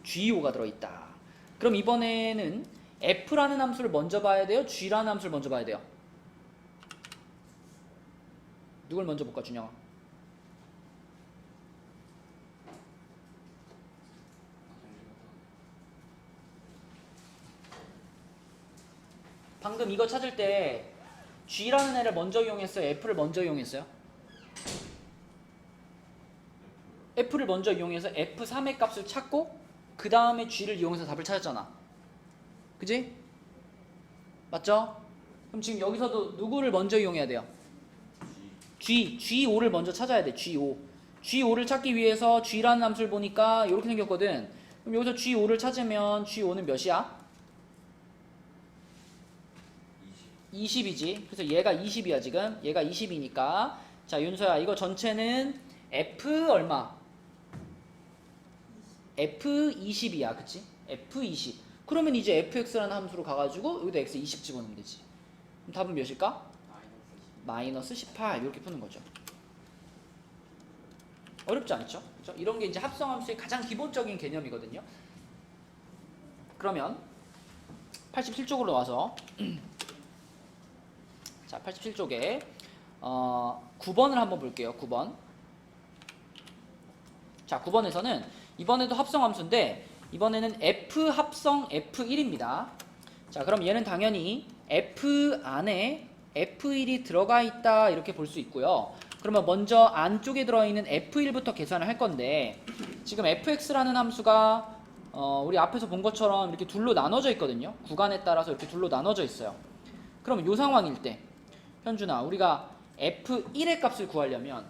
GO가 들어있다. 그럼 이번에는 f라는 함수를 먼저 봐야 돼요? g라는 함수를 먼저 봐야 돼요? 누굴 먼저 볼까, 준영아? 방금 이거 찾을 때 G라는 애를 먼저 이용했어요? F를 먼저 이용했어요? f를 먼저 이용해서 f3의 값을 찾고 그 다음에 g를 이용해서 답을 찾았잖아. 그지? 맞죠? 그럼 지금 여기서도 누구를 먼저 이용해야 돼요? G5를 먼저 찾아야 돼. G5를 찾기 위해서 G라는 함수를 보니까 이렇게 생겼거든. 그럼 여기서 G5를 찾으면 G5는 몇이야? 20이지. 그래서 얘가 20이야 지금. 얘가 20이니까. 자 윤서야 이거 전체는 F 얼마? F20이야. 그치? F20. 그러면 이제 fx라는 함수로 가가지고 여기다 x 20 집어넣으면 되지. 그럼 답은 몇일까? 마이너스 18 이렇게 푸는 거죠. 어렵지 않죠? 그렇죠? 이런 게 이제 합성함수의 가장 기본적인 개념이거든요. 그러면 87쪽으로 와서 자 87쪽에 9번을 한번 볼게요. 9번. 자 9번에서는 이번에도 합성함수인데 이번에는 f 합성 f1입니다. 자 그럼 얘는 당연히 f 안에 f1이 들어가 있다 이렇게 볼 수 있고요. 그러면 먼저 안쪽에 들어있는 f1부터 계산을 할 건데 지금 fx라는 함수가 우리 앞에서 본 것처럼 이렇게 둘로 나눠져 있거든요. 구간에 따라서 이렇게 둘로 나눠져 있어요. 그럼 이 상황일 때 현준아 우리가 f1의 값을 구하려면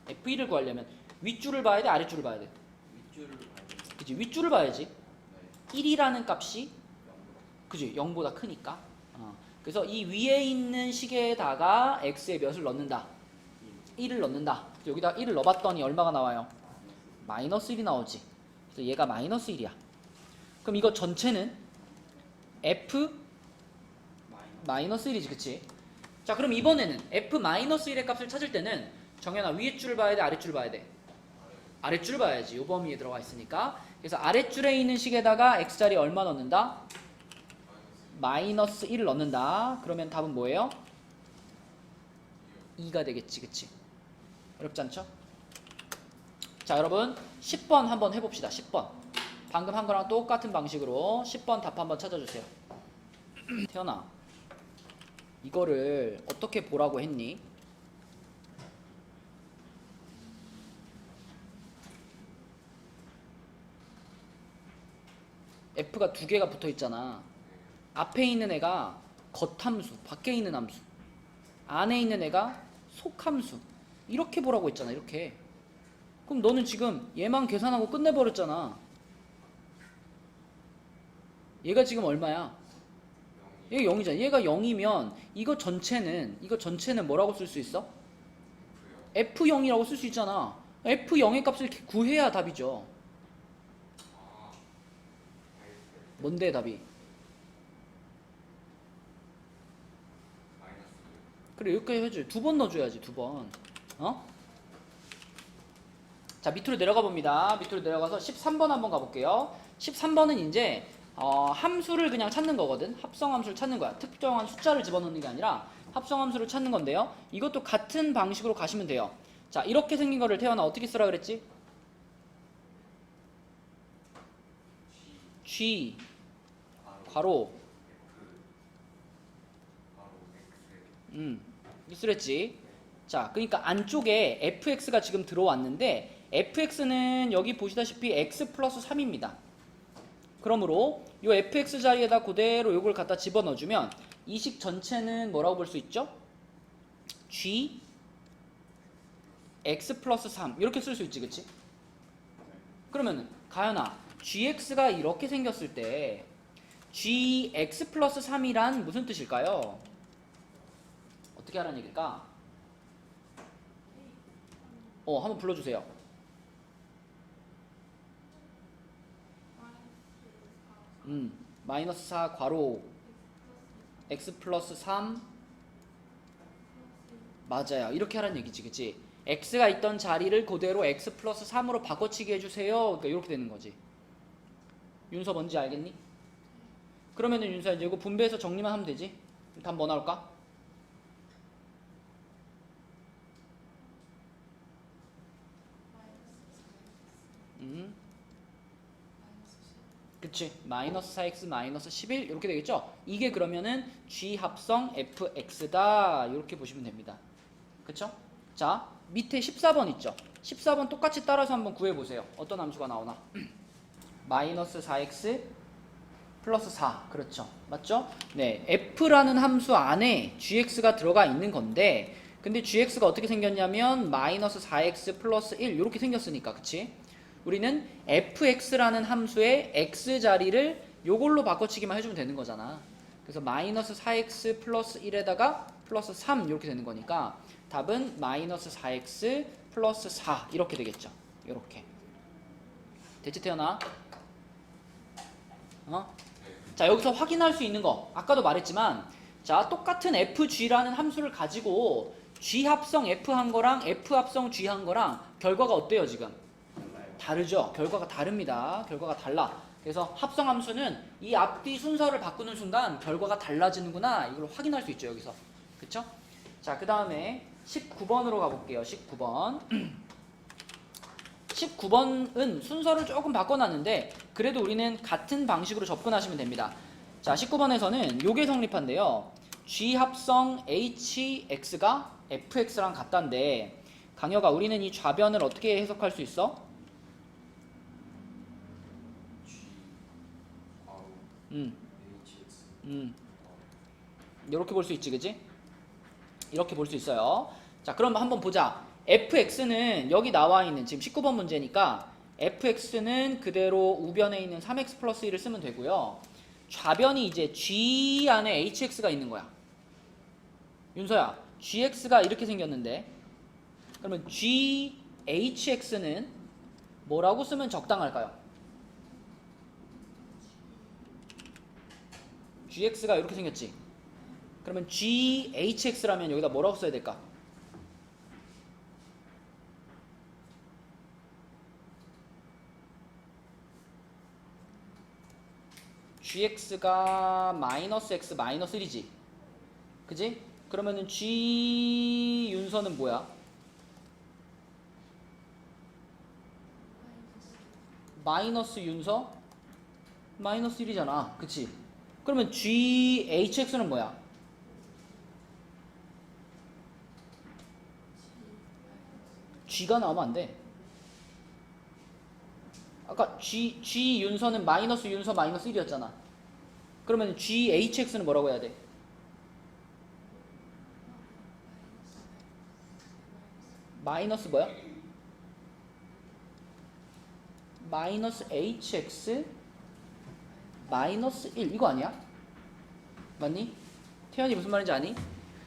f1을 구하려면 윗줄을 봐야 돼? 아랫줄을 봐야 돼? 그치 윗줄을 봐야지. 1이라는 값이 그치 0보다 크니까. 그래서 이 위에 있는 식에다가 x의 몇을 넣는다? 1을 넣는다. 여기다 1을 넣어봤더니 얼마가 나와요? 마이너스 1이 나오지. 그래서 얘가 마이너스 1이야. 그럼 이거 전체는 f 마이너스 1이지 그치? 자 그럼 이번에는 f 마이너스 1의 값을 찾을 때는 정현아 위에 줄을 봐야 돼? 아랫줄을 봐야 돼? 아랫줄을 봐야지. 요 범위에 들어가 있으니까. 그래서 아랫줄에 있는 식에다가 x자리 얼마 넣는다? 마이너스 1을 넣는다. 그러면 답은 뭐예요? 2가 되겠지. 그치? 어렵지 않죠? 자 여러분 10번 한번 해봅시다. 10번 방금 한 거랑 똑같은 방식으로 10번 답 한번 찾아주세요. 태연아 이거를 어떻게 보라고 했니? f가 두 개가 붙어 있잖아. 앞에 있는 애가 겉함수, 밖에 있는 함수. 안에 있는 애가 속함수. 이렇게 보라고 했잖아. 이렇게. 그럼 너는 지금 얘만 계산하고 끝내버렸잖아. 얘가 지금 얼마야? 얘가 0이잖아. 얘가 0이면 이거 전체는 뭐라고 쓸 수 있어? F0이라고 쓸 수 있잖아. F0의 값을 구해야 답이죠. 뭔데 답이? 그래 여기까지 해줘. 2번 넣어줘야지. 2번. 어? 자 밑으로 내려가 봅니다. 밑으로 내려가서 13번 한번 가볼게요. 13번은 이제 함수를 그냥 찾는 거거든. 합성함수를 찾는 거야. 특정한 숫자를 집어넣는 게 아니라 합성함수를 찾는 건데요. 이것도 같은 방식으로 가시면 돼요. 자 이렇게 생긴 거를 태어나 어떻게 쓰라 그랬지? G 괄호 쓰랬지. 자 그러니까 안쪽에 fx가 지금 들어왔는데 fx는 여기 보시다시피 x 플러스 3입니다. 그러므로 이 fx 자리에다 그대로 이걸 갖다 집어넣어주면 이 식 전체는 뭐라고 볼 수 있죠? g x 플러스 3 이렇게 쓸 수 있지 그치? 그러면 가연아 gx가 이렇게 생겼을 때 gx 플러스 3이란 무슨 뜻일까요? 어떻게 하라는 얘기일까? 한번 불러주세요. 마이너스 4 괄호 x 플러스 3 맞아요. 이렇게 하라는 얘기지 그치? x가 있던 자리를 그대로 x 플러스 3으로 바꿔치기 해주세요. 그러니까 이렇게 되는 거지. 윤서 뭔지 알겠니? 그러면은 윤서 이제 이거 분배해서 정리만 하면 되지. 답 뭐 나올까? 그치 마이너스 4x 마이너스 11 이렇게 되겠죠. 이게 그러면은 g 합성 fx다 이렇게 보시면 됩니다. 그쵸? 자 밑에 14번 있죠. 14번 똑같이 따라서 한번 구해보세요. 어떤 함수가 나오나? 마이너스 4x 플러스 4. 그렇죠. 맞죠? 네, f라는 함수 안에 gx가 들어가 있는 건데, 근데 gx가 어떻게 생겼냐면 마이너스 4x 플러스 1 이렇게 생겼으니까, 그치? 우리는 fx라는 함수의 x 자리를 요걸로 바꿔치기만 해주면 되는 거잖아. 그래서 마이너스 4x 플러스 1에다가 플러스 3 이렇게 되는 거니까 답은 마이너스 4x 플러스 4 이렇게 되겠죠. 이렇게. 됐지, 태연아? 자, 여기서 확인할 수 있는 거 아까도 말했지만, 자, 똑같은 fg라는 함수를 가지고 g 합성 f 한 거랑 f 합성 g 한 거랑 결과가 어때요 지금? 다르죠. 결과가 다릅니다. 결과가 달라. 그래서 합성 함수는 이 앞뒤 순서를 바꾸는 순간 결과가 달라지는구나, 이걸 확인할 수 있죠 여기서. 그쵸? 자, 그 다음에 19번으로 가볼게요. 19번 19번은 순서를 조금 바꿔놨는데 그래도 우리는 같은 방식으로 접근하시면 됩니다. 자, 19번에서는 요게 성립한데요. G 합성 HX가 FX랑 같다인데, 강혁아, 우리는 이 좌변을 어떻게 해석할 수 있어? 이렇게 볼 수 있지, 그지? 이렇게 볼 수 있어요. 자, 그럼 한번 보자. fx는 여기 나와 있는, 지금 19번 문제니까 fx는 그대로 우변에 있는 3x 플러스 1을 쓰면 되고요. 좌변이 이제 g 안에 hx가 있는 거야. 윤서야, gx가 이렇게 생겼는데, 그러면 ghx는 뭐라고 쓰면 적당할까요? gx가 이렇게 생겼지. 그러면 ghx라면 여기다 뭐라고 써야 될까? gx가 마이너스 x 마이너스 1이지. 그지? 그러면은 g 윤서는 뭐야? 마이너스 윤서 마이너스 1이잖아. 그치? 그러면 GHX는 뭐야? G가 나오면 안 돼. 아까 G 윤서는 마이너스 윤서 마이너스 1이었잖아. 그러면 GHX는 뭐라고 해야 돼? 마이너스 뭐야? 마이너스 HX 마이너스 1 이거 아니야? 맞니? 태연이 무슨 말인지 아니?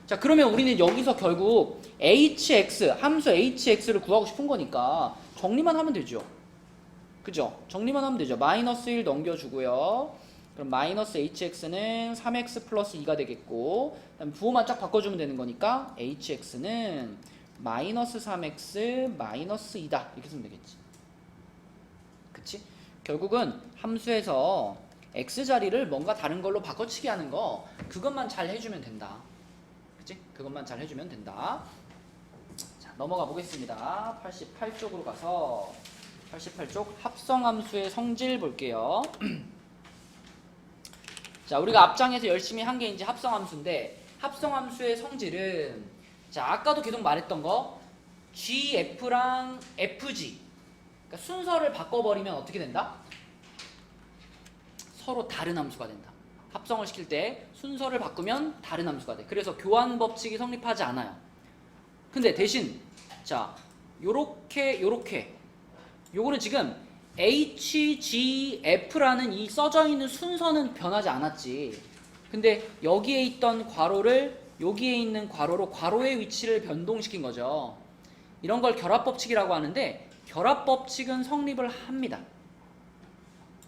자, 그러면 우리는 여기서 결국 hx, 함수 hx를 구하고 싶은 거니까 정리만 하면 되죠. 그죠? 정리만 하면 되죠. 마이너스 1 넘겨주고요. 그럼 마이너스 hx는 3x 플러스 2가 되겠고, 그다음 부호만 쫙 바꿔주면 되는 거니까 hx는 마이너스 3x 마이너스 2다 이렇게 쓰면 되겠지. 그치? 결국은 함수에서 x자리를 뭔가 다른 걸로 바꿔치기 하는 거, 그것만 잘 해주면 된다. 그치? 그것만 잘 해주면 된다. 자, 넘어가 보겠습니다. 88쪽으로 가서 88쪽 합성함수의 성질 볼게요. 자, 우리가 앞장에서 열심히 한 게 이제 합성함수인데, 합성함수의 성질은, 자, 아까도 계속 말했던 거, gf랑 fg, 그러니까 순서를 바꿔버리면 어떻게 된다? 서로 다른 함수가 된다. 합성을 시킬 때 순서를 바꾸면 다른 함수가 돼. 그래서 교환 법칙이 성립하지 않아요. 근데 대신, 자, 요렇게 요거는 지금 HGF라는 이 써져 있는 순서는 변하지 않았지. 근데 여기에 있던 괄호를 여기에 있는 괄호로 괄호의 위치를 변동시킨 거죠. 이런 걸 결합법칙이라고 하는데, 결합법칙은 성립을 합니다.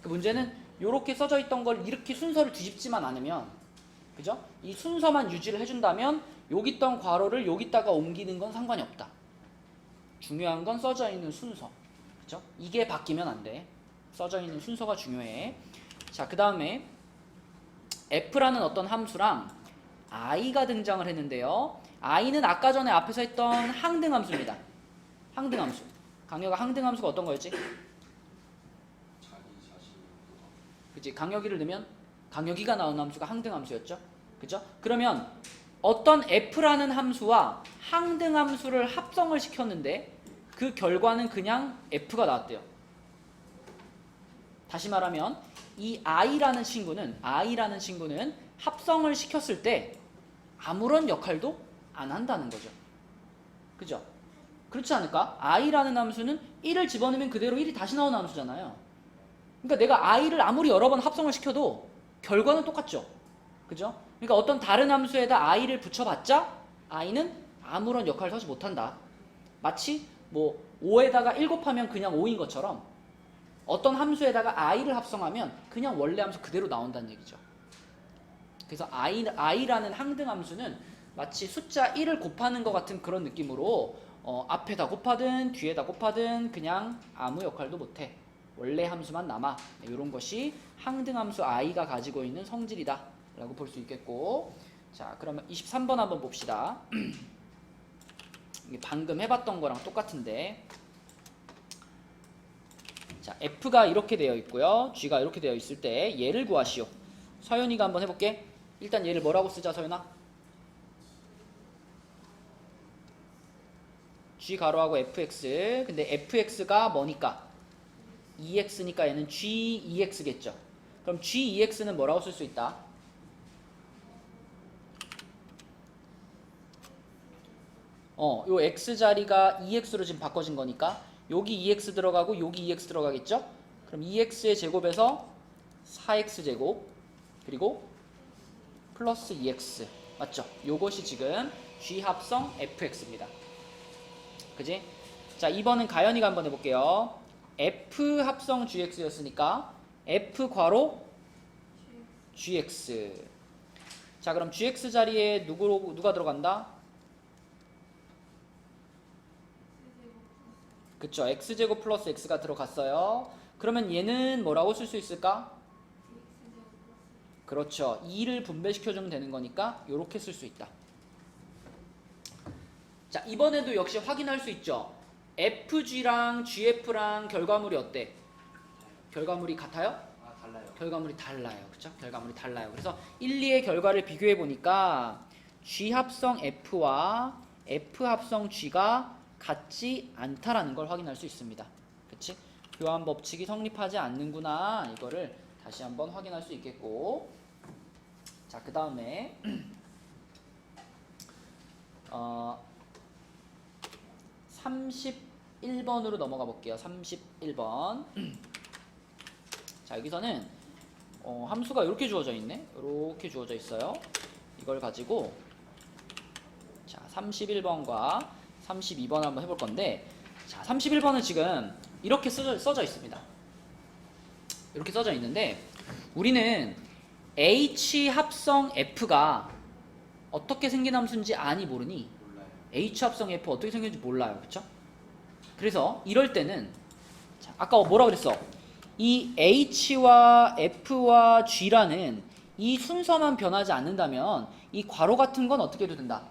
그 문제는 요렇게 써져 있던 걸 이렇게 순서를 뒤집지만 않으면, 그죠? 이 순서만 유지를 해준다면 여기 있던 괄호를 여기다가 옮기는 건 상관이 없다. 중요한 건 써져 있는 순서. 그죠? 이게 바뀌면 안 돼. 써져 있는 순서가 중요해. 자, 그 다음에 f라는 어떤 함수랑 i가 등장을 했는데요. i는 아까 전에 앞에서 했던 항등함수입니다. 항등함수. 강혁아, 항등함수가 어떤 거였지? 그치? 강혁이를 넣으면 강혁이가 나온 함수가 항등함수였죠. 그죠? 그러면 어떤 f라는 함수와 항등함수를 합성을 시켰는데, 그 결과는 그냥 F가 나왔대요. 다시 말하면 이 I라는 친구는 합성을 시켰을 때 아무런 역할도 안 한다는 거죠. 그죠? 그렇지 않을까? I라는 함수는 1을 집어넣으면 그대로 1이 다시 나오는 함수잖아요. 그러니까 내가 I를 아무리 여러 번 합성을 시켜도 결과는 똑같죠. 그죠? 그러니까 어떤 다른 함수에다 I를 붙여봤자 I는 아무런 역할을 하지 못한다. 마치 뭐 5에다가 1 곱하면 그냥 5인 것처럼 어떤 함수에다가 I를 합성하면 그냥 원래 함수 그대로 나온다는 얘기죠. 그래서 I라는 항등함수는 마치 숫자 1을 곱하는 것 같은 그런 느낌으로 앞에다 곱하든 뒤에다 곱하든 그냥 아무 역할도 못해. 원래 함수만 남아. 이런 것이 항등함수 I가 가지고 있는 성질이다 라고 볼 수 있겠고, 자 그러면 23번 한번 봅시다. 이게 방금 해봤던 거랑 똑같은데, 자 F가 이렇게 되어 있고요, G가 이렇게 되어 있을 때 얘를 구하시오. 서윤이가 한번 해볼게. 일단 얘를 뭐라고 쓰자, 서윤아? G 가로하고 fx. 근데 fx가 뭐니까? 2x니까 얘는 g2x겠죠. 그럼 g2x는 뭐라고 쓸 수 있다? 요 x 자리가 2x로 지금 바꿔진 거니까 여기 2x 들어가고 여기 2x 들어가겠죠? 그럼 2x의 제곱에서 4x 제곱 그리고 플러스 2x 맞죠? 요것이 지금 g 합성 fx입니다. 그지? 자 2번은 가연이가 한번 해볼게요. f 합성 gx였으니까 f 괄호 gx. 자 그럼 gx 자리에 누가 들어간다? 그쵸, x제곱 플러스 x가 들어갔어요. 그러면 얘는 뭐라고 쓸 수 있을까? 그렇죠, 2를 분배시켜주면 되는 거니까 요렇게 쓸 수 있다. 자 이번에도 역시 확인할 수 있죠. FG랑 GF랑 결과물이 어때? 결과물이 같아요? 아 달라요. 결과물이 달라요. 그쵸? 결과물이 달라요. 그래서 1, 2의 결과를 비교해 보니까 G 합성 F와 F 합성 G가 같지 않다라는 걸 확인할 수 있습니다. 그치? 교환 법칙이 성립하지 않는구나. 이거를 다시 한번 확인할 수 있겠고, 자 그 다음에 31번으로 넘어가 볼게요. 31번. 자 여기서는 함수가 이렇게 주어져 있네. 이렇게 주어져 있어요. 이걸 가지고 자 31번과 32번 한번 해볼 건데, 자 31번은 지금 이렇게 써져 있습니다. 이렇게 써져 있는데 우리는 H 합성 F가 어떻게 생긴 함수인지 아니 모르니 몰라요. H 합성 F 어떻게 생겼는지 몰라요. 그쵸? 그래서 이럴 때는 자, 아까 뭐라 그랬어? 이 H와 F와 G라는 이 순서만 변하지 않는다면 이 괄호 같은 건 어떻게 해도 된다?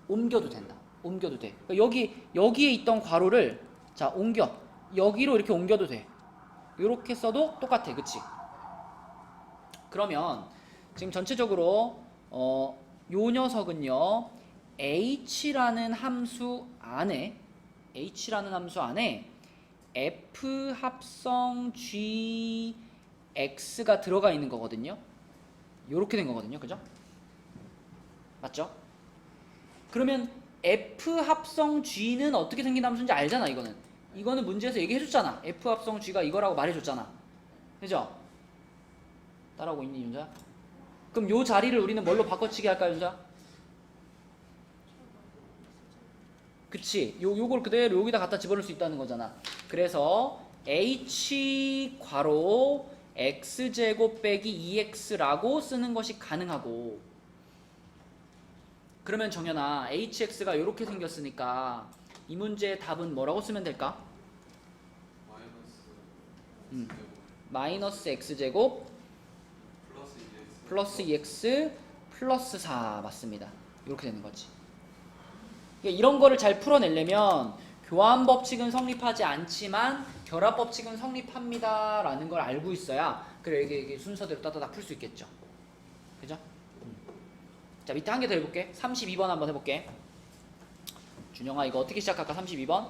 옮겨도 된다. 옮겨도 돼. 그러니까 여기에 있던 괄호를 자 옮겨 여기로 이렇게 옮겨도 돼. 이렇게 써도 똑같아. 그치? 그러면 지금 전체적으로 요 녀석은요 H라는 함수 안에 F 합성 GX가 들어가 있는 거거든요. 요렇게 된 거거든요. 그죠? 맞죠? 그러면 F 합성 G는 어떻게 생긴 함수인지 알잖아. 이거는 문제에서 얘기해줬잖아. F 합성 G가 이거라고 말해줬잖아. 그죠? 따라오고 있니 윤서야? 그럼 요 자리를 우리는 뭘로 바꿔치기 할까 윤서야? 그치? 요걸 그대로 여기다 갖다 집어넣을 수 있다는 거잖아. 그래서 H 괄호 X제곱 빼기 2X라고 쓰는 것이 가능하고, 그러면 정연아 HX가 이렇게 생겼으니까 이 문제의 답은 뭐라고 쓰면 될까? 마이너스 X제곱 플러스 2X 플러스 4 맞습니다. 이렇게 되는 거지. 그러니까 이런 거를 잘 풀어내려면 교환 법칙은 성립하지 않지만 결합 법칙은 성립합니다 라는 걸 알고 있어야 그래 이게 순서대로 따다닥 풀 수 있겠죠. 그죠? 자 밑에 한 개 더 해볼게. 32번 한번 해볼게. 준영아 이거 어떻게 시작할까? 32번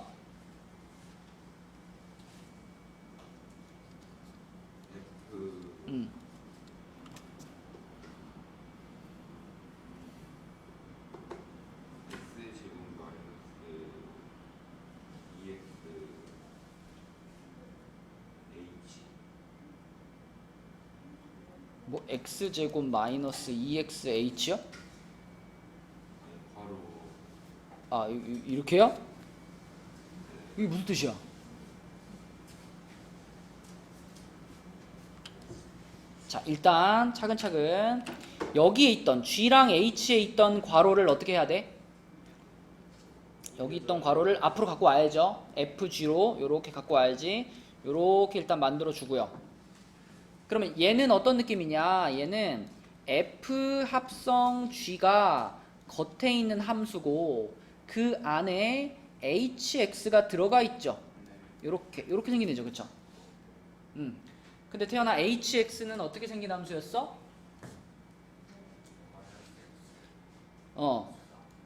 뭐 x제곱 마이너스 2xh요? 바로 아 이렇게요? 이게 무슨 뜻이야? 자 일단 차근차근 여기에 있던 G랑 H에 있던 괄호를 어떻게 해야 돼? 여기 있던 괄호를 앞으로 갖고 와야죠. FG로 요렇게 갖고 와야지. 요렇게 일단 만들어 주고요. 그러면 얘는 어떤 느낌이냐? 얘는 F 합성 G가 겉에 있는 함수고 그 안에 HX가 들어가 있죠. 요렇게 생긴 애죠. 그쵸? 근데 태연아 HX는 어떻게 생긴 함수였어?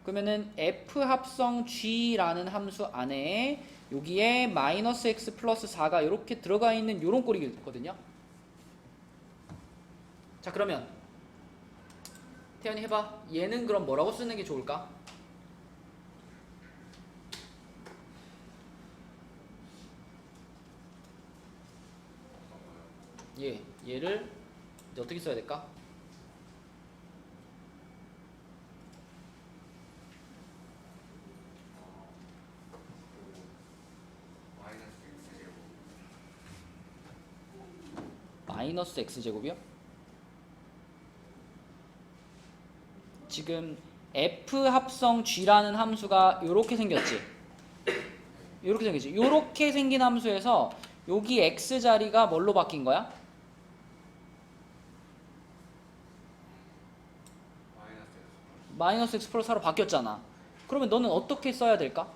그러면은 F 합성 G라는 함수 안에 여기에 마이너스 X 플러스 4가 이렇게 들어가 있는 요런 꼴이거든요. 자 그러면 태연이 해봐. 얘는 그럼 뭐라고 쓰는 게 좋을까? 얘를 이제 어떻게 써야 될까? 마이너스 x제곱이요? 지금 f 합성 g라는 함수가 요렇게 생겼지? 요렇게 생겼지? 요렇게 생긴 함수에서 여기 x 자리가 뭘로 바뀐 거야? 마이너스 x 플러스 4로 바뀌었잖아. 그러면 너는 어떻게 써야 될까?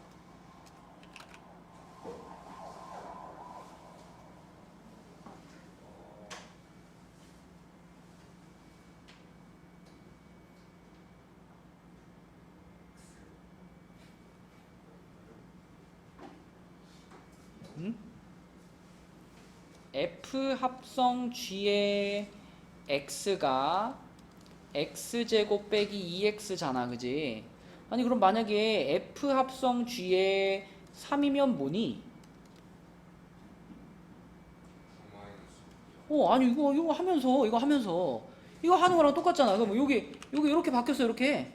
F 합성 G의 X가 X제곱 빼기 2X잖아. 그지? 아니 그럼 만약에 F 합성 G의 3이면 뭐니? 아니 이거 이거 하는 거랑 똑같잖아. 그럼 여기 이렇게 바뀌었어. 이렇게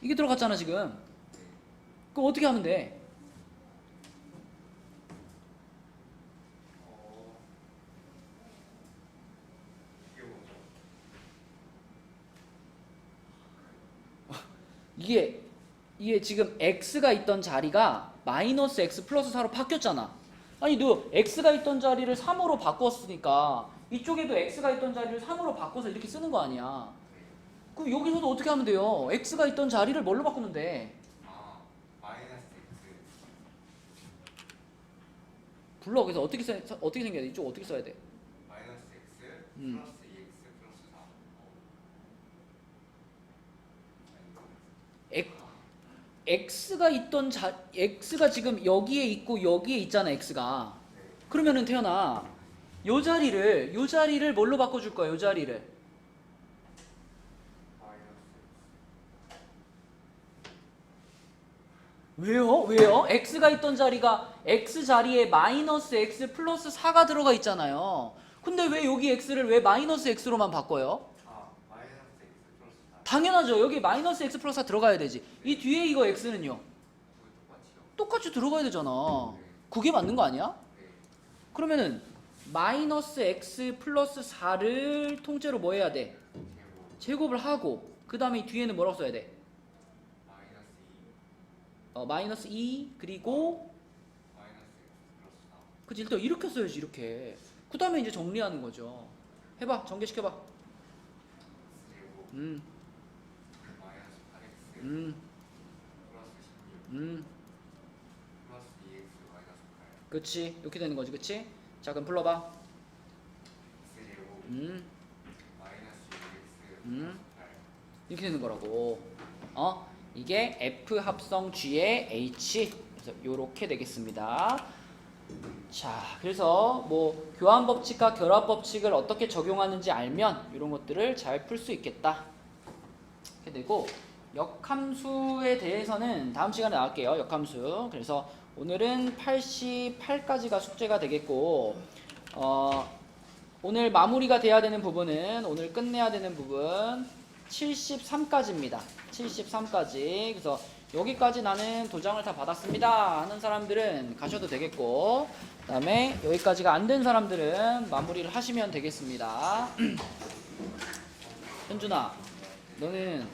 이게 들어갔잖아 지금. 그럼 어떻게 하면 돼? 이게 지금 x가 있던 자리가 마이너스 x 플러스 4로 바뀌었잖아. 아니 너 x가 있던 자리를 3으로 바꿨으니까 이쪽에도 x가 있던 자리를 3으로 바꿔서 이렇게 쓰는 거 아니야. 그럼 여기서도 어떻게 하면 돼요? x가 있던 자리를 뭘로 바꾸면 돼? 마이너스 x 불러. 그래서 어떻게 생겨야 돼? 이쪽 어떻게 써야 돼? 마이너스 x 플러스 2x 플러스 4 x가 있던 x가 지금 여기에 있고 여기에 있잖아. x가. 그러면은 태연아 요 자리를 뭘로 바꿔줄 거야? 요 자리를 왜요? x가 있던 자리가 x 자리에 마이너스 x 플러스 4가 들어가 있잖아요. 근데 왜 여기 x를 왜 마이너스 x로만 바꿔요? 마이너스 x 플러스 4 당연하죠. 여기 마이너스 x 플러스 4 들어가야 되지. 이 뒤에 이거 x는요? 똑같이 들어가야 되잖아. 그게 맞는 거 아니야? 그러면은 마이너스 x 플러스 4를 통째로 뭐 해야 돼? 제곱을 하고 그 다음에 이 뒤에는 뭐라고 써야 돼? 마이너스 2 그리고 마이너스 x 플러스 4 그치 일단 이렇게 써야지. 이렇게 그 다음에 이제 정리하는 거죠. 해봐. 전개시켜봐. x제곱 마이너스 8x 플러스 16 플러스 2x 마이너스 8 그치 이렇게 되는 거지. 그치? 자 그럼 불러봐. x제곱 마이너스 6x 플러스 8 이렇게 되는 거라고. 이게 F 합성 G의 H. 그래서 요렇게 되겠습니다. 자, 그래서 뭐 교환 법칙과 결합 법칙을 어떻게 적용하는지 알면 이런 것들을 잘 풀 수 있겠다. 이렇게 되고 역함수에 대해서는 다음 시간에 나올게요. 역함수. 그래서 오늘은 88까지가 숙제가 되겠고 오늘 마무리가 돼야 되는 부분은 오늘 끝내야 되는 부분 73까지입니다. 73까지. 그래서 여기까지 나는 도장을 다 받았습니다 하는 사람들은 가셔도 되겠고, 그 다음에 여기까지가 안 된 사람들은 마무리를 하시면 되겠습니다. 현준아, 너는